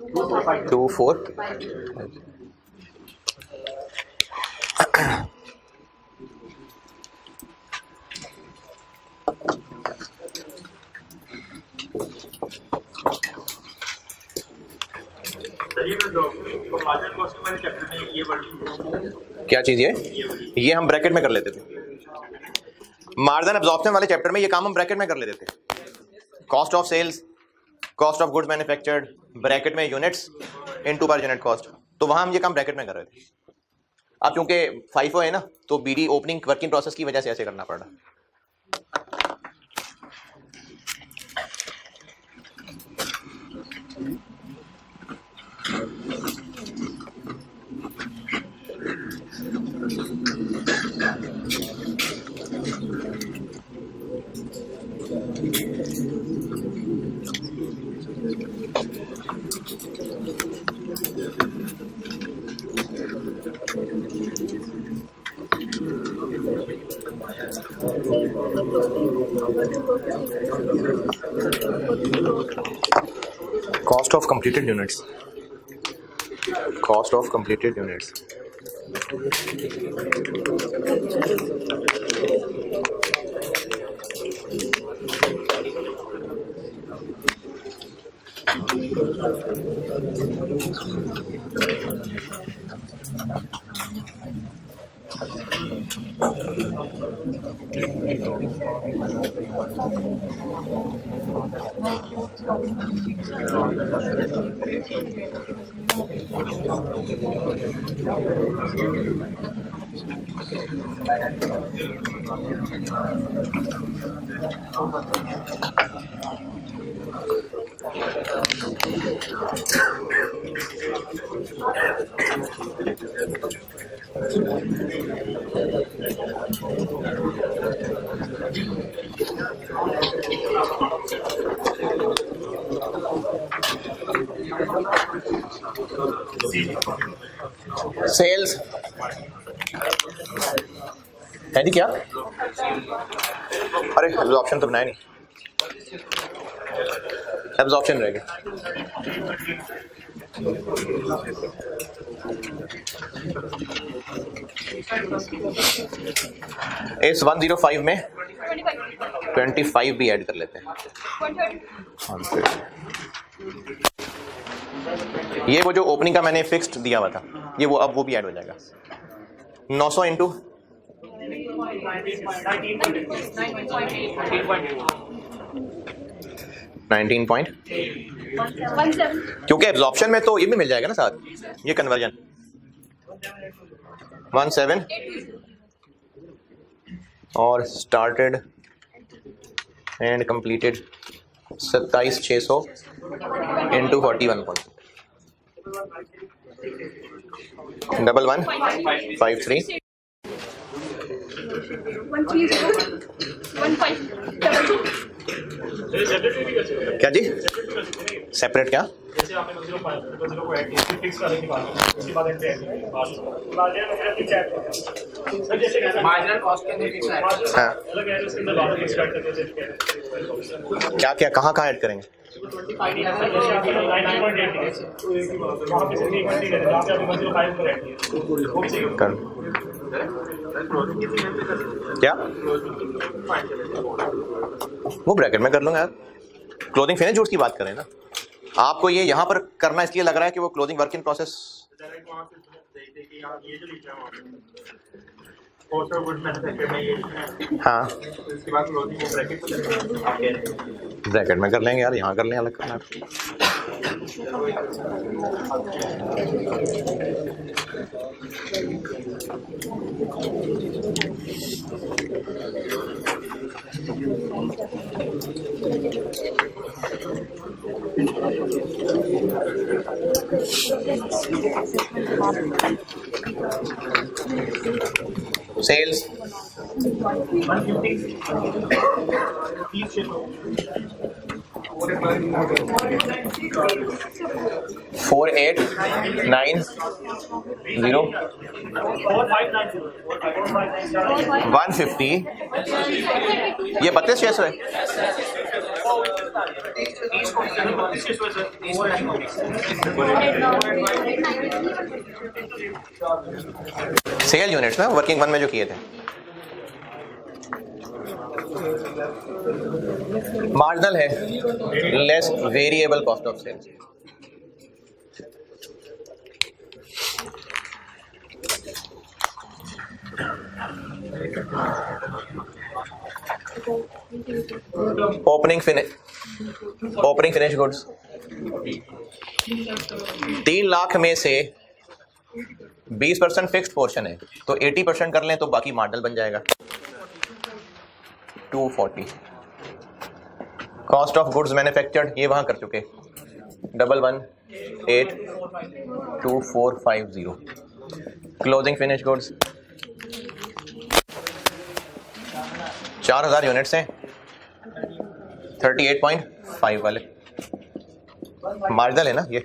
11824 क्या चीज ये हम ब्रैकेट में कर लेते थे। मार्जिन एब्जॉर्प्शन वाले चैप्टर में ये काम हम ब्रैकेट में कर लेते थे। Cost of sales, cost of goods manufactured, bracket में units into per unit cost, तो वहां हम ये काम ब्रैकेट में कर रहे थे। अब चूंकि 5 है ना, तो बीडी ओपनिंग वर्किंग प्रोसेस की वजह से ऐसे करना पड़ रहा। Cost of completed units. Cost of completed units. Sales है जी क्या? अरे एब्जॉर्प्शन तो बनाया नहीं, एब्जॉर्प्शन रह गया। इस 105 में 25 भी ऐड कर लेते हैं। ये वो जो ओपनिंग का मैंने फिक्स्ड दिया हुआ था, ये वो अब वो भी ऐड हो जाएगा। 900 इंटू 19 क्योंकि एब्जॉर्प्शन में तो ये भी मिल जाएगा ना साथ, ये कन्वर्जन 17 और स्टार्टेड एंड कंप्लीटेड 27,600 इंटू 41 1153 क्या जी? सेपरेट क्या? हाँ। क्या क्या कहाँ कहाँ ऐड करेंगे? क्या वो ब्रैकेट में कर लूंगा यार। क्लोजिंग फिनिश गुड्स की बात करें ना, आपको ये यहाँ पर करना इसलिए लग रहा है कि वो क्लोजिंग वर्क इन प्रोसेस। हाँ ब्रैकेट में कर लेंगे यार, यहाँ कर लेंगे, अलग करना है। सेल्स 150 ये 32,600 है। सेल यूनिट्स ना वर्किंग वन में जो किए थे। मार्जिनल है less variable cost of sales. Opening finish goods 3 lakh में से 20% फिक्स्ड पोर्शन है, तो 80% कर लें तो बाकी मार्जिनल बन जाएगा 240। कॉस्ट ऑफ गुड्स मैन्युफैक्चर्ड ये वहां कर चुके 11,82450। क्लोजिंग फिनिश गुड्स 4,000 यूनिट्स हैं 38.5 वाले, मार्जिनल है ना ये।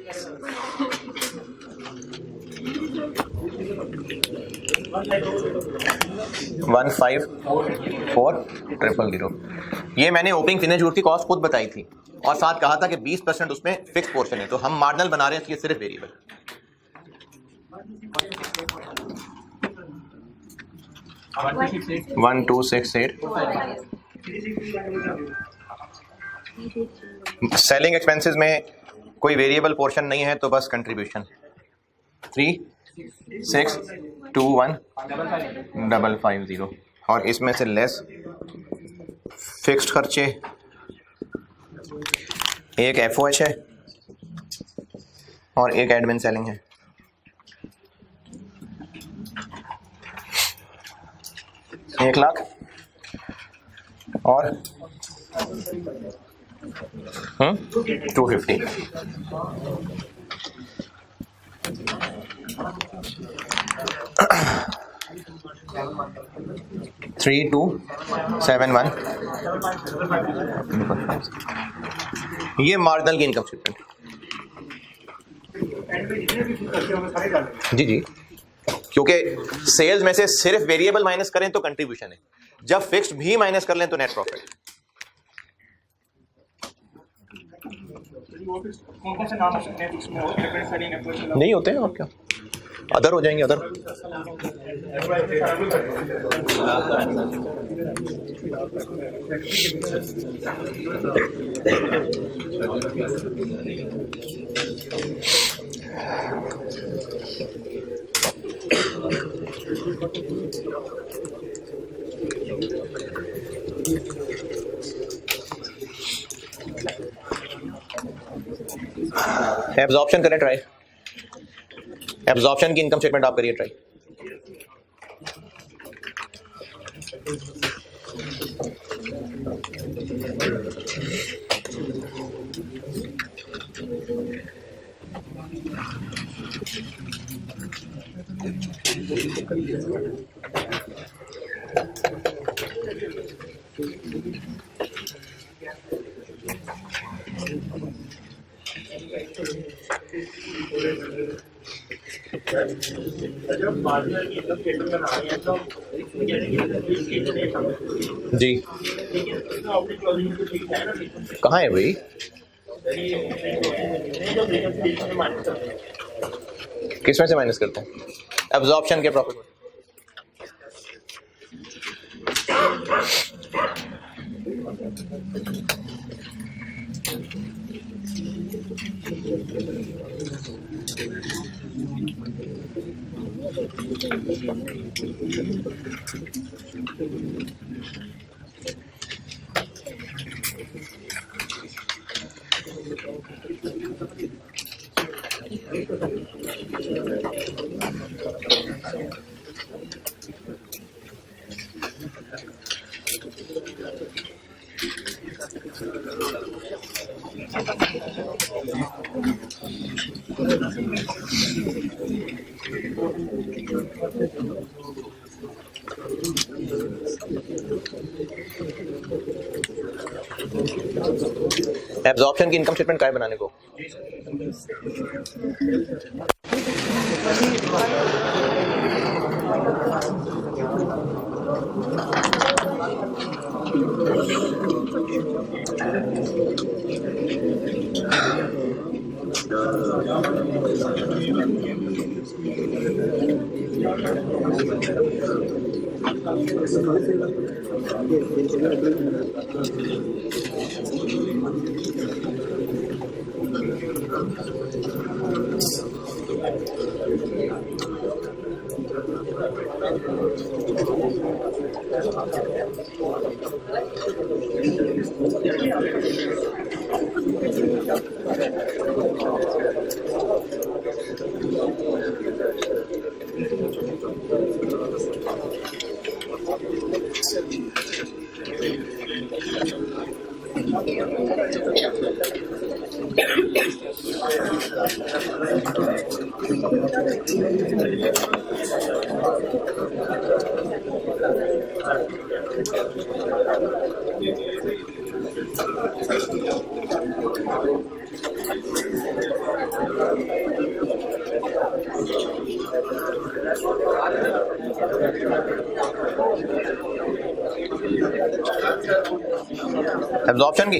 वन 5,4,000। ये मैंने ओपनिंग फिनिश गुड्स की कॉस्ट खुद बताई थी, और साथ कहा था कि 20% उसमें फिक्स पोर्शन है, तो हम मार्जिनल बना रहे हैं इसलिए सिर्फ variable. One two six eight. Selling expenses में कोई वेरिएबल पोर्शन नहीं है तो बस कंट्रीब्यूशन 3621550 और इसमें से लेस फिक्स्ड खर्चे, एक एफओएच है और एक एडमिन सेलिंग है। एक लाख और 250। Three two 7-1। ये मार्जिनल की इनकम स्टेटमेंट। जी जी, क्योंकि सेल्स में से सिर्फ वेरिएबल माइनस करें तो कंट्रीब्यूशन है, जब फिक्स्ड भी माइनस कर लें तो नेट प्रॉफिट। कौन से नाम हो सकते हैं जिसमें और प्रेफरेंस सेलिंग अप्रोच नहीं होते हैं और क्या, अदर हो जाएंगे अदर। एब्जॉर्प्शन करें ट्राई, एब्जॉर्प्शन की इनकम स्टेटमेंट आप करिए ट्राई। जी कहाँ है भाई, किस में से माइनस करते हैं? एब्जॉर्प्शन के प्रॉफिट। एब्जॉर्प्शन की इनकम स्टेटमेंट काय बनाने को? एब्जॉर्प्शन की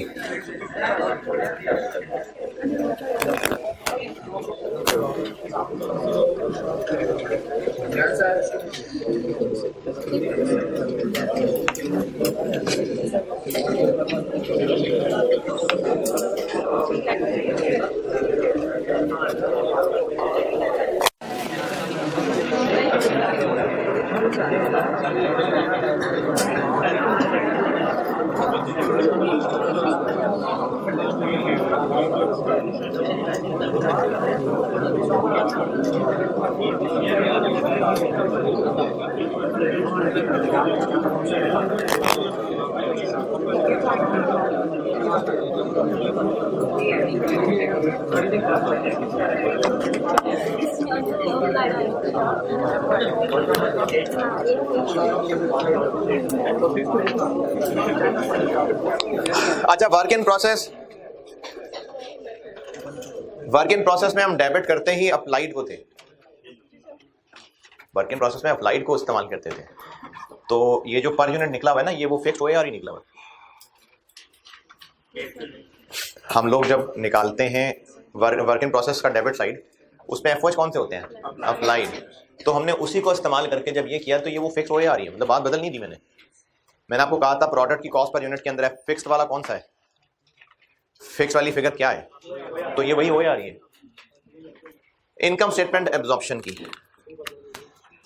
अच्छा, वर्क इन प्रोसेस में हम डेबिट करते ही अप्लाइड को थे। वर्क इन प्रोसेस में अप्लाइड को इस्तेमाल करते थे। तो ये जो पर यूनिट निकला हुआ है ना, ये वो फिक्स OAR ही निकला हुआ है। हम लोग जब निकालते हैं वर्क इन प्रोसेस का डेबिट साइड, उसमें FOH कौन से होते हैं? अप्लाइड। तो हमने उसी को इस्तेमाल करके जब ये किया तो ये वो फिक्स OAR ही है। मतलब बात बदल नहीं दी मैंने आपको कहा था प्रोडक्ट की कॉस्ट पर यूनिट के अंदर फिक्स वाला कौन सा है, फिक्स वाली फिगर क्या है, तो ये वही OAR ही है। इनकम स्टेटमेंट एब्जॉर्प्शन की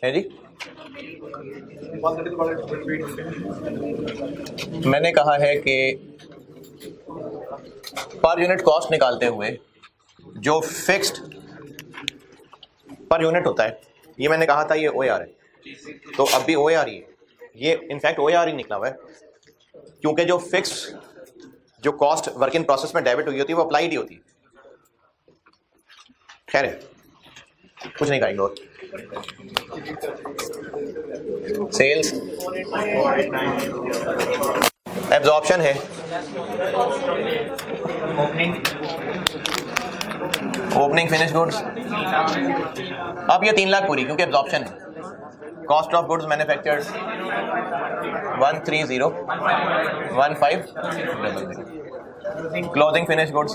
है जी। मैंने कहा है कि पर यूनिट कॉस्ट निकालते हुए जो फिक्स्ड पर यूनिट होता है, ये मैंने कहा था ये OAR है। तो अब भी OAR ही है, ये इनफैक्ट OAR ही निकला हुआ है, क्योंकि जो फिक्स जो कॉस्ट वर्क इन प्रोसेस में डेबिट हुई होती है वो अप्लाइड ही होती है। खैर है, कुछ नहीं करेंगे। और सेल्स एब्जॉर्प्शन है, ओपनिंग फिनिश गुड्स। अब ये 3 लाख पूरी, क्योंकि एब्जॉर्प्शन है। Cost of goods manufactured 1301500। Closing finish goods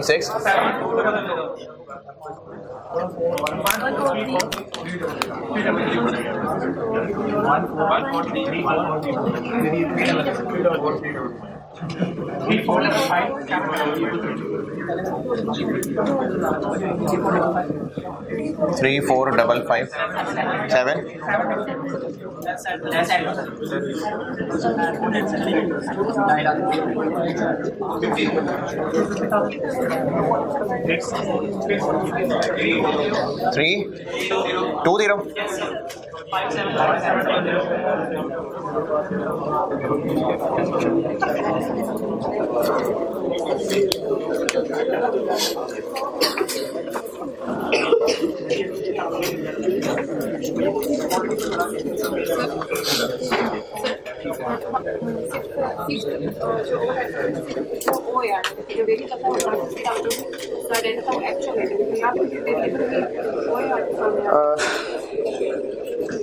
16। Three, 4, 5, 5, 7. 3, 2, 0.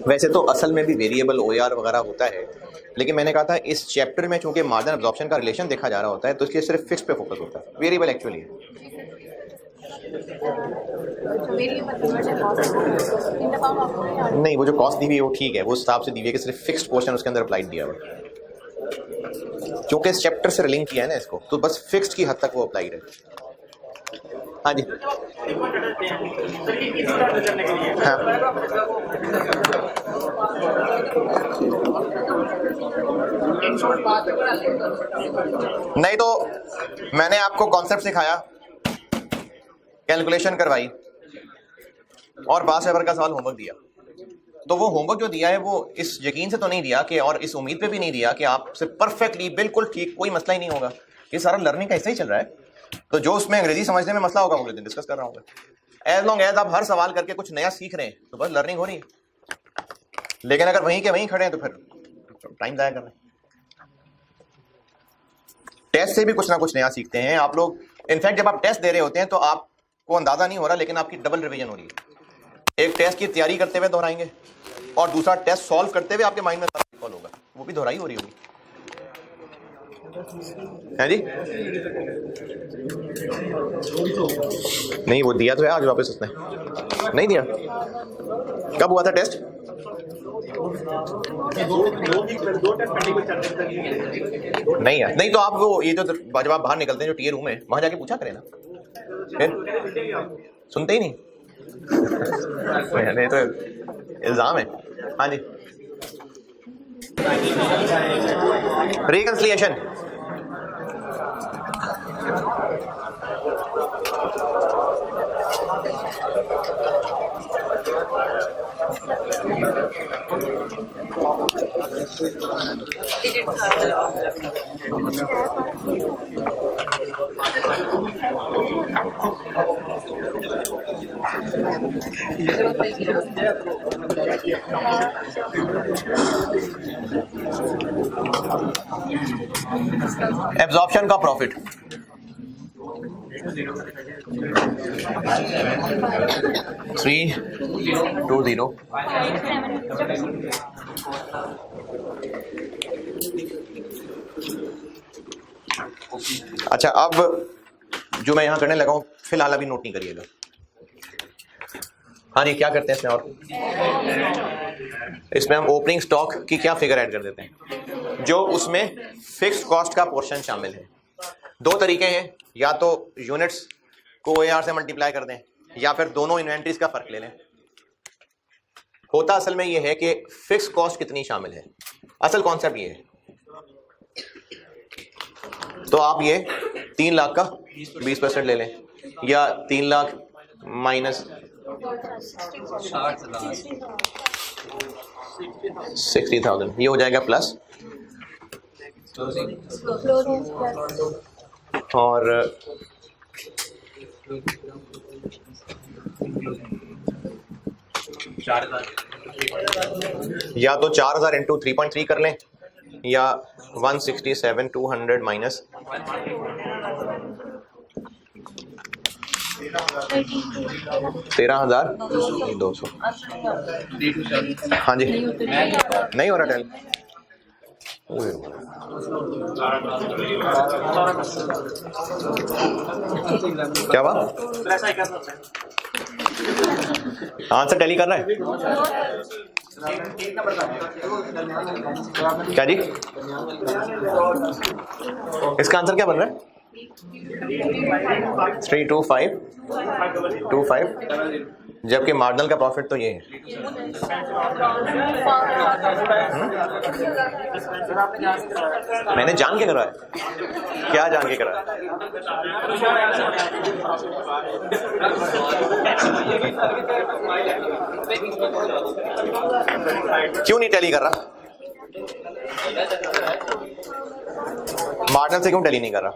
वैसे तो असल में भी वेरिएबल OAR वगैरह होता है, लेकिन मैंने कहा था इस चैप्टर में चूंकि मार्जिन एब्जॉर्प्शन का रिलेशन देखा जा रहा होता है तो इसलिए सिर्फ फिक्स पे फोकस होता है। वेरिएबल एक्चुअली है। नहीं, वो जो कॉस्ट दी हुई है वो ठीक है, वो उस हिसाब से दी हुई है कि सिर्फ फिक्स्ड पोर्शन उसके अंदर अप्लाइड दिया हुआ है। क्योंकि इस चैप्टर से लिंक किया है ना इसको, तो बस फिक्स्ड की हद तक वो अप्लाइड है। हाँ जी, हाँ। नहीं तो मैंने आपको कॉन्सेप्ट सिखाया, कैलकुलेशन करवाई और पास पेपर का सवाल होमवर्क दिया। तो वो होमवर्क जो दिया है वो इस यकीन से तो नहीं दिया कि, और इस उम्मीद पे भी नहीं दिया कि आपसे परफेक्टली बिल्कुल ठीक कोई मसला ही नहीं होगा। ये सारा लर्निंग का ऐसे ही चल रहा है। तो जो उसमें अंग्रेजी समझने में मसला होगा वो दिन डिस्कस कर रहा हूँ। एज लॉन्ग एज आप हर सवाल करके कुछ नया सीख रहे हैं तो बस लर्निंग हो रही है। लेकिन अगर वहीं के वहीं खड़े हैं तो फिर टाइम ज़ाया कर रहे हैं। टेस्ट से भी कुछ ना कुछ नया सीखते हैं आप लोग। इनफैक्ट जब आप टेस्ट दे रहे होते हैं तो आपको अंदाजा नहीं हो रहा, लेकिन आपकी डबल रिवीजन हो रही है। एक टेस्ट की तैयारी करते हुए दोहराएंगे, और दूसरा टेस्ट सॉल्व करते हुए आपके माइंड में सॉल्व होगा, वो भी दोहराई हो रही होगी, है जी? नहीं, वो दिया तो है आज वापस उसने, नहीं दिया। कब हुआ था टेस्ट? नहीं यार, नहीं तो आप वो ये जो जब आप बाहर निकलते हैं जो टीए रूम है वहां जाके पूछा करें ना, फिर सुनते ही नहीं। नहीं तो इल्जाम है। हाँ जी, रिकंसिलिएशन। एब्जॉर्प्शन का प्रॉफिट 320। अच्छा, अब जो मैं यहां करने लगा हूं फिलहाल अभी नोट नहीं करिएगा। हाँ जी, क्या करते हैं इसमें? और इसमें हम ओपनिंग स्टॉक की क्या फिगर ऐड कर देते हैं जो उसमें फिक्स्ड कॉस्ट का पोर्शन शामिल है। दो तरीके हैं, या तो यूनिट्स को OAR से मल्टीप्लाई कर दें या फिर दोनों इन्वेंट्रीज का फर्क ले लें। होता असल में ये है कि फिक्स्ड कॉस्ट कितनी शामिल है, असल कॉन्सेप्ट ये है। तो आप ये 3 लाख का 20% ले लें, या 3 लाख माइनस 60,000, ये हो जाएगा प्लस, और या तो 4,000 इंटू 3.3 कर लें, या 167,200 माइनस 13,200। हाँ जी, नहीं हो रहा टेल। क्या बात? आंसर टैली कर रहा है क्या जी? इसका आंसर क्या बन रहा है? 32525, जबकि मार्जिनल का प्रॉफिट तो ये है। मैंने जान के करा है। क्या जान के करा है? क्यों नहीं टैली कर रहा? मार्जिनल से क्यों टैली नहीं कर रहा?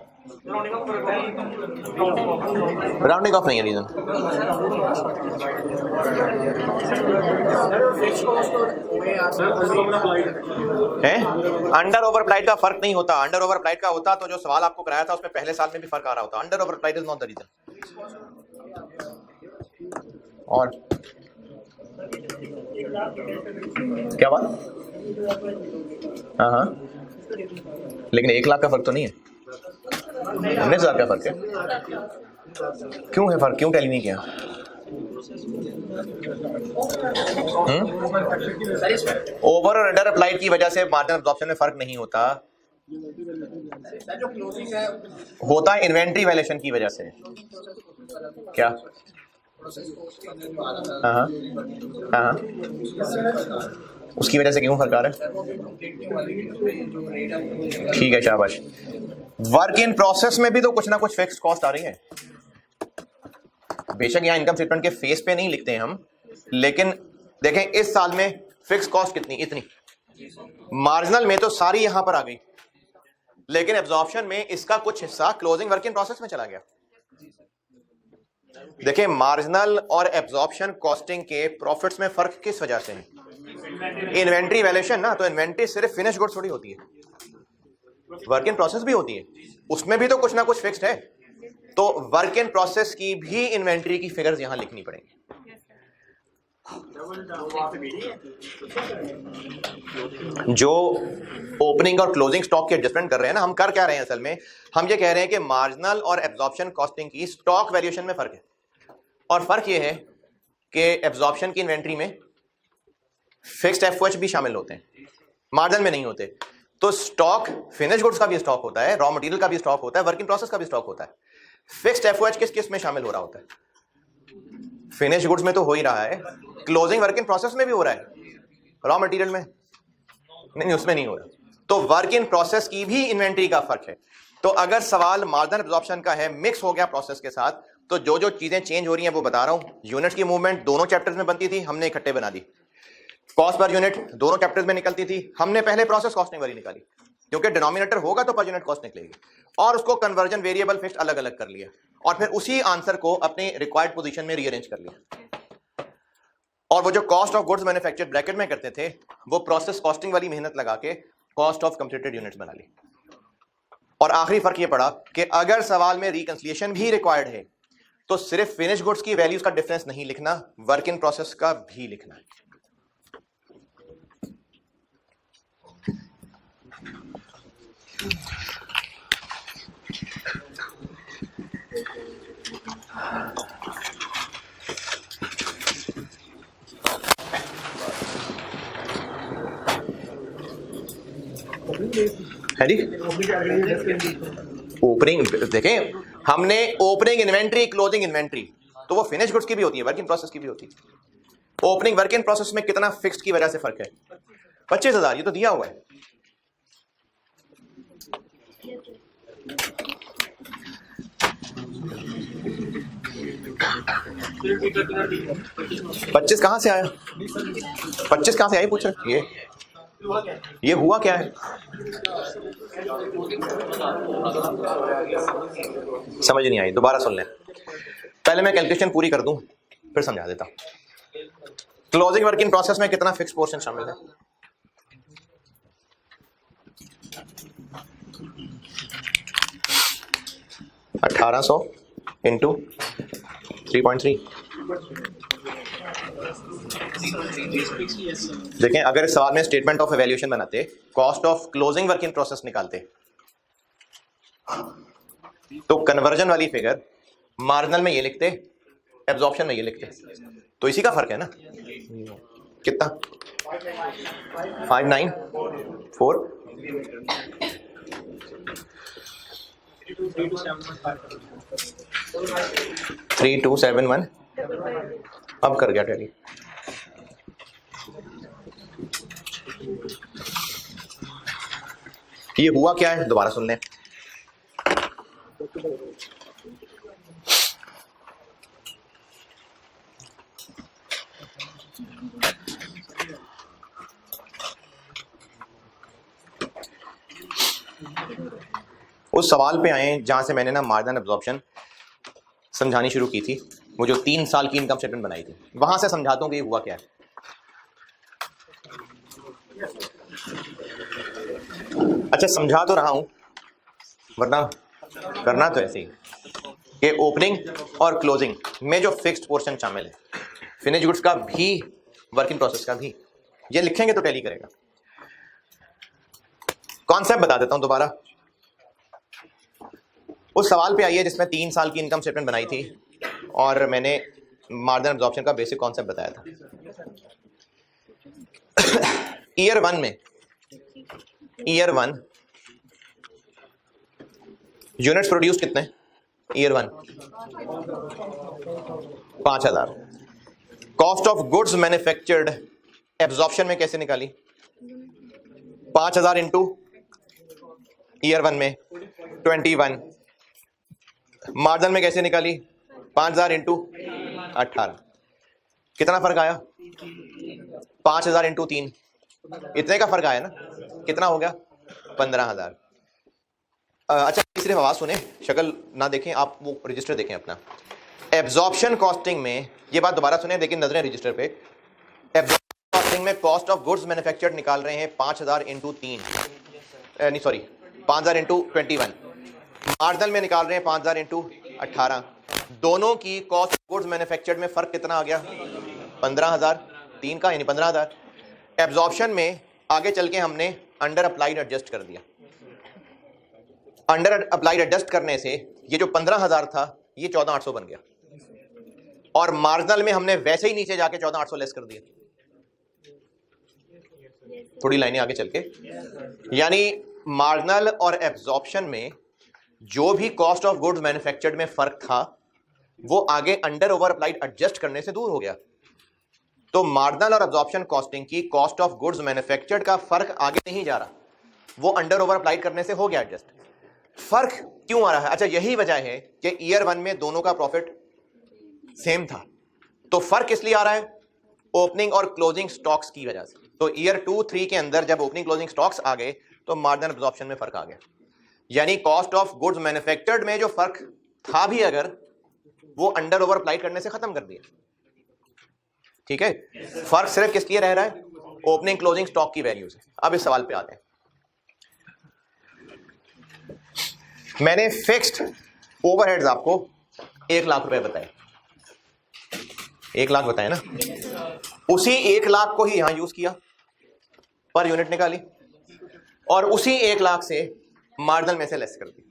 राउंडिंग ऑफ नहीं है रीजन। है अंडर ओवर अप्लाइड का फर्क नहीं होता। अंडर ओवर अप्लाइड का होता तो जो सवाल आपको कराया था उसमें पहले साल में भी फर्क आ रहा होता। Under over applied is not the reason. और क्या बात? हाँ, लेकिन 1 लाख का फर्क तो नहीं है, 19,000 का फर्क है। क्यों है फर्क? क्यों टैली नहीं किया? ओवर और अंडर अप्लाइड की वजह से मार्जिनल एब्जॉर्प्शन में फर्क नहीं होता, होता है इन्वेंट्री वैल्यूएशन की वजह से। क्या? हाँ, उसकी वजह से क्यों फर्क आ रहा है? ठीक है, शाबाश। वर्क इन प्रोसेस में भी तो कुछ ना कुछ फिक्स्ड कॉस्ट आ रही है। बेशक यहाँ इनकम स्टेटमेंट के फेस पे नहीं लिखते हैं हम, लेकिन देखें इस साल में फिक्स्ड कॉस्ट कितनी, इतनी। मार्जिनल में तो सारी यहां पर आ गई, लेकिन एब्जॉर्प्शन में इसका कुछ हिस्सा क्लोजिंग वर्क इन प्रोसेस में चला गया। देखिए, मार्जिनल और एब्जॉर्प्शन कॉस्टिंग के प्रॉफिट्स में फर्क किस वजह से है? इन्वेंट्री वैल्यूएशन ना। तो इन्वेंट्री सिर्फ फिनिश गुड्स थोड़ी होती है, वर्क इन प्रोसेस भी होती है, उसमें भी तो कुछ ना कुछ फिक्स्ड है। तो वर्क इन प्रोसेस की भी इन्वेंट्री की फिगर्स यहां लिखनी पड़ेंगी। जो ओपनिंग और क्लोजिंग स्टॉक के एडजस्टमेंट कर रहे हैं ना, हम कर क्या रहे हैं असल में, हम ये कह रहे हैं कि मार्जिनल और एब्जॉर्प्शन कॉस्टिंग की स्टॉक वैल्यूएशन में फर्क है। और फर्क ये है कि एब्जॉर्प्शन की इन्वेंट्री में फिक्स्ड एफओएच भी शामिल होते हैं, मार्जिनल में नहीं होते। तो स्टॉक फिनिश गुड्स का भी स्टॉक होता है, रॉ मटेरियल का भी स्टॉक होता है, वर्क इन प्रोसेस का भी स्टॉक होता है। फिक्स्ड एफओएच किस किस में शामिल हो रहा होता है? फिनिश गुड्स में तो हो ही रहा है, क्लोजिंग वर्क इन प्रोसेस में भी हो रहा है, रॉ मटेरियल में नहीं, उसमें नहीं हो रहा। तो वर्क इन प्रोसेस की भी इन्वेंट्री का फर्क है। तो अगर सवाल मार्जिनल एब्जॉर्प्शन का है, मिक्स हो गया प्रोसेस के साथ, तो जो जो चीजें चेंज हो रही हैं वो बता रहा हूं। यूनिट की मूवमेंट दोनों चैप्टर्स में बनती थी, हमने इकट्ठे बना दी। कॉस्ट पर यूनिट दोनों चैप्टर्स में निकलती थी, हमने पहले प्रोसेस कॉस्टिंग वाली निकाली, क्योंकि डिनोमिनेटर होगा तो पर यूनिट कॉस्ट निकलेगी, और उसको कन्वर्जन वेरिएबल फिक्स्ड अलग अलग कर लिया, और फिर उसी आंसर को अपनी रिक्वायर्ड पोजीशन में रीअरेंज कर लिया। और वो जो cost of goods manufactured bracket में करते थे, वो प्रोसेस कॉस्टिंग वाली मेहनत लगा के कॉस्ट ऑफ कंप्लीटेड यूनिट्स बना ली। और आखिरी फर्क ये पड़ा कि अगर सवाल में रिकंसिलिएशन भी रिक्वायर्ड है, तो सिर्फ फिनिश गुड्स की वैल्यूज का डिफरेंस नहीं लिखना, वर्क इन प्रोसेस का भी लिखना है। है जी, ओपनिंग देखें, हमने ओपनिंग इन्वेंट्री, क्लोजिंग इन्वेंट्री, तो वो फिनिश गुड्स की भी होती है, वर्क इन प्रोसेस की भी होती है। ओपनिंग वर्क इन प्रोसेस में कितना फिक्स्ड की वजह से फर्क है? 25,000, ये तो दिया हुआ है। पच्चीस कहां से आया? 25 कहां से आई पूछ रहे? ये हुआ क्या है? समझ नहीं आई, दोबारा सुन लें। पहले मैं कैलकुलेशन पूरी कर दूं, फिर समझा देता हूं। क्लोजिंग वर्क इन प्रोसेस में कितना फिक्स पोर्शन शामिल है? $1800 इंटू 3.3। देखें, अगर इस सवाल में स्टेटमेंट ऑफ एवैल्यूएशन बनाते, cost of closing work in process निकालते, तो कन्वर्जन वाली फिगर मार्जिनल में ये लिखते, एब्जॉर्प्शन में ये लिखते, तो इसी का फर्क है ना। कितना? 594 3271। अब कर गया टैली। ये हुआ क्या है, दोबारा सुन लें। उस सवाल पे आए जहां से मैंने ना मार्जिनल एब्जॉर्प्शन समझानी शुरू की थी, वो जो 3 साल की इनकम स्टेटमेंट बनाई थी, वहां से समझाता हूं कि ये हुआ क्या है। अच्छा, समझा तो रहा हूं, वरना करना तो ऐसे ही कि ओपनिंग और क्लोजिंग में जो फिक्स्ड पोर्शन शामिल है, फिनिश गुड्स का भी, वर्क इन प्रोसेस का भी, ये लिखेंगे तो टैली करेगा। कॉन्सेप्ट बता देता हूं दोबारा। उस सवाल पे आइए जिसमें 3 साल की इनकम स्टेटमेंट बनाई थी और मैंने मार्जिनल एब्जॉर्प्शन का बेसिक कॉन्सेप्ट बताया था। ईयर 1 में, ईयर 1 यूनिट्स प्रोड्यूस कितने? Year 1 5000। Cost of goods manufactured absorption में कैसे निकाली? 5000 इंटू ईयर 1 में 21। मार्जिन में कैसे निकाली? 5000 इंटू 18। कितना फर्क आया? 5000 इंटू 3, इतने का फर्क आया ना। कितना हो गया? 15000। अच्छा, सिर्फ आवाज सुने, शक्ल ना देखें आप, वो रजिस्टर देखें अपना। एब्जॉर्प्शन कॉस्टिंग में, ये बात दोबारा सुने, लेकिन नजरें रजिस्टर पे। एब्जॉर्प्शन कॉस्टिंग में कॉस्ट ऑफ गुड्स मैन्युफैक्चर्ड निकाल रहे हैं 5000 इंटू 3, नहीं सॉरी 5000 इंटू 21। मार्जिनल में निकाल रहे हैं 5000 इंटू 18। दोनों की कॉस्ट ऑफ गुड्स मैन्युफैक्चर्ड में फर्क कितना आ गया? 15,000 3 का यानी 15,000। एब्जॉर्प्शन में आगे चल के हमने अंडर अप्लाइड एडजस्ट कर दिया। अंडर अप्लाइड एडजस्ट करने से ये जो 15,000 था ये 14,800 बन गया, और मार्जिनल में हमने वैसे ही नीचे जाके 14,800 लेस कर दिया। थोड़ी लाइनें आगे चल के, यानी मार्जिनल और एब्जॉर्प्शन में जो भी कॉस्ट ऑफ गुड्स मैन्युफैक्चर्ड में फर्क था वो आगे अंडर ओवर अप्लाइड एडजस्ट करने से दूर हो गया। तो मार्जिनल और एब्जॉर्प्शन कॉस्टिंग की कॉस्ट ऑफ गुड्स मैन्युफैक्चर्ड का फर्क आगे नहीं जा रहा, वो अंडर ओवर अप्लाइड करने से हो गया एडजस्ट। फर्क क्यों आ रहा है? अच्छा, यही वजह है कि ईयर 1 में दोनों का प्रॉफिट सेम था। तो फर्क किस लिए आ रहा है? ओपनिंग और क्लोजिंग स्टॉक्स की वजह से। तो ईयर 2-3 के अंदर जब ओपनिंग क्लोजिंग स्टॉक्स आ गए तो मार्जिनल एब्जॉर्प्शन में फर्क आ गया, यानी कॉस्ट ऑफ गुड्स मैन्युफैक्चर्ड में जो फर्क था भी अगर वो अंडर ओवर अप्लाई करने से खत्म कर दिया। ठीक है, फर्क सिर्फ किस लिए रह रहा है? ओपनिंग क्लोजिंग स्टॉक की वैल्यू से। अब इस सवाल पे आते हैं। मैंने फिक्स्ड ओवरहेड्स आपको 1 लाख रुपए बताए, 1 लाख बताए ना, उसी 1 लाख को ही यहां यूज किया, पर यूनिट निकाली, और उसी 1 लाख से मार्जिनल में से लेस कर दी।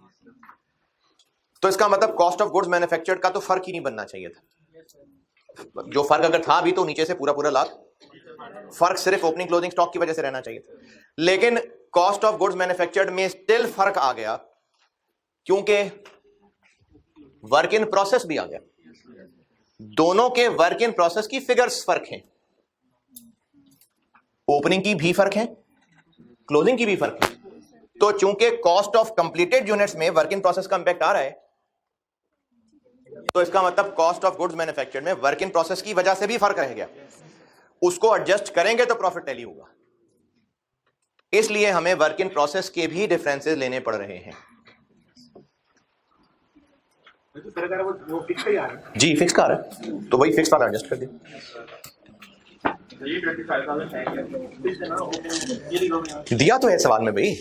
तो इसका मतलब कॉस्ट ऑफ गुड्स मैन्युफैक्चर्ड का तो फर्क ही नहीं बनना चाहिए था। जो फर्क अगर था भी तो नीचे से पूरा लाख, फर्क सिर्फ ओपनिंग क्लोजिंग स्टॉक की वजह से रहना चाहिए था। लेकिन कॉस्ट ऑफ गुड्स मैन्युफैक्चर्ड में स्टिल फर्क आ गया क्योंकि वर्क इन प्रोसेस भी आ गया। दोनों के वर्क इन प्रोसेस की फिगर्स फर्क हैं, ओपनिंग की भी फर्क है, क्लोजिंग की भी फर्क है। तो चूंकि कॉस्ट ऑफ कंप्लीटेड यूनिट्स में वर्क इन प्रोसेस का इंपैक्ट आ रहा है, तो इसका मतलब कॉस्ट ऑफ गुड्स मैन्युफैक्चर्ड में वर्क इन प्रोसेस की वजह से भी फर्क रह गया। उसको एडजस्ट करेंगे तो प्रॉफिट टैली होगा। इसलिए हमें वर्क इन प्रोसेस के भी डिफरेंसेस लेने पड़ रहे हैं। वो फिक्स ही आ रहा है। जी फिक्स का आ रहा है, तो वही फिक्स वाला एडजस्ट कर दिया। दिया तो है सवाल में भाई,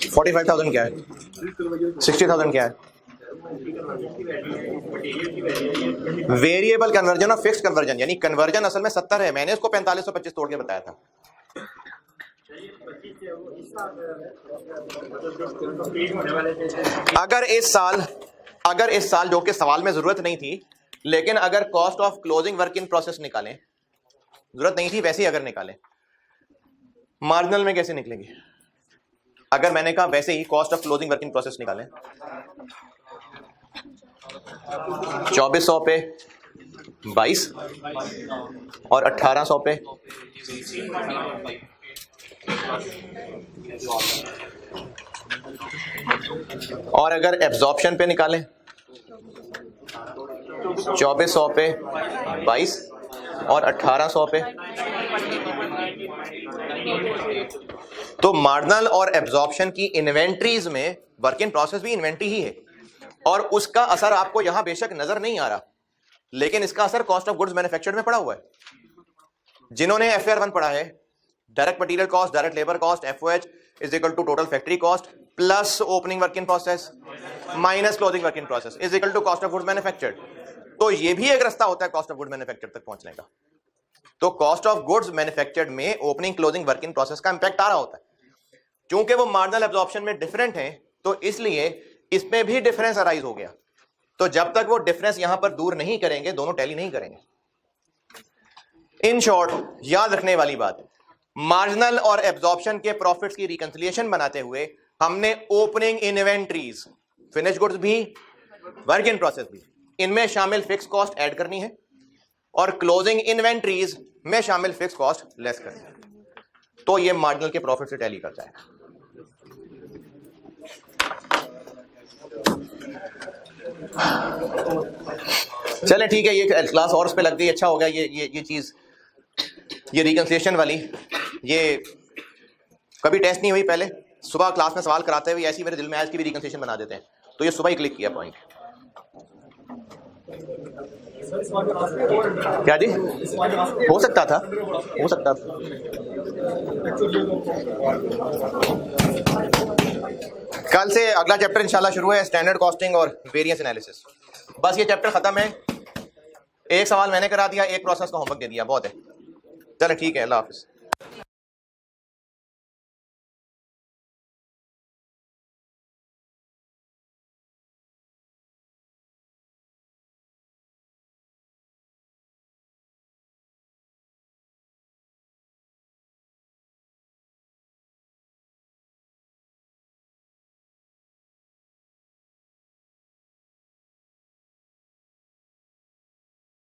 45,000 क्या है, 60,000 क्या है? वेरिएबल कन्वर्जन और फिक्स कन्वर्जन, यानी कन्वर्जन असल में 70 है, मैंने इसको 4525 तोड़ के बताया था। अगर इस साल जो कि सवाल में जरूरत नहीं थी, लेकिन अगर cost of closing work in process निकालें, जरूरत नहीं थी वैसे ही अगर निकालें, मार्जिनल में कैसे निकलेंगे? अगर मैंने कहा वैसे ही cost of closing work in process निकालें, 2400 पे 22 और 1800 पे, और अगर एब्जॉर्प्शन पे निकालें 2400 पे 22 और 1800 पे, तो मार्जिनल और एब्जॉर्प्शन की इन्वेंट्रीज में वर्क इन प्रोसेस भी इन्वेंट्री ही है, और उसका असर आपको यहां बेशक नजर नहीं आ रहा, लेकिन इसका असर कॉस्ट ऑफ गुड्स मैन्युफैक्चर्ड में पड़ा हुआ है। जिन्होंने FAR 1 पढ़ा है, direct material cost, direct labour cost, FOH is equal to total factory cost plus opening work in process minus closing work in process is equal to cost of goods manufactured. तो ये भी एक रास्ता होता है cost of goods manufactured तक पहुंचने का। तो कॉस्ट ऑफ गुड्स मैन्युफैक्चर्ड में opening closing work in process का इंपैक्ट आ रहा होता है। क्योंकि वो मार्जिनल एब्जॉर्प्शन में डिफरेंट है, तो इसलिए इसमें भी डिफरेंस अराइज हो गया। तो जब तक वो डिफरेंस यहां पर दूर नहीं करेंगे, दोनों टैली नहीं करेंगे। इन शॉर्ट, याद रखने वाली बात, मार्जिनल और एब्जॉर्प्शन के प्रॉफिट्स की रिकंसिलिएशन बनाते हुए हमने ओपनिंग इन्वेंट्रीज, फिनिश गुड्स भी, वर्क इन प्रोसेस भी, इनमें शामिल फिक्स कॉस्ट ऐड करनी है, और क्लोजिंग इन्वेंट्रीज में शामिल फिक्स कॉस्ट लेस करनी है। तो ये मार्जिनल के प्रॉफिट से टैली कर जाएगा। चले ठीक है, ये क्लास और उस पे लग गई, अच्छा हो गया ये चीज, ये रिकंसिलिएशन वाली, ये कभी टेस्ट नहीं हुई पहले। सुबह क्लास में सवाल कराते हुए ऐसी मेरे दिल में आज की भी रिकंसिलिएशन बना देते हैं, तो ये सुबह ही क्लिक किया पॉइंट। क्या जी? हो सकता था, हो सकता था। कल से अगला चैप्टर इंशाल्लाह शुरू है, स्टैंडर्ड कॉस्टिंग और वेरिएंस एनालिसिस। बस ये चैप्टर ख़त्म है, एक सवाल मैंने करा दिया, एक प्रोसेस का होमवर्क दे दिया, बहुत है। चलो ठीक है, अल्लाह हाफिज़।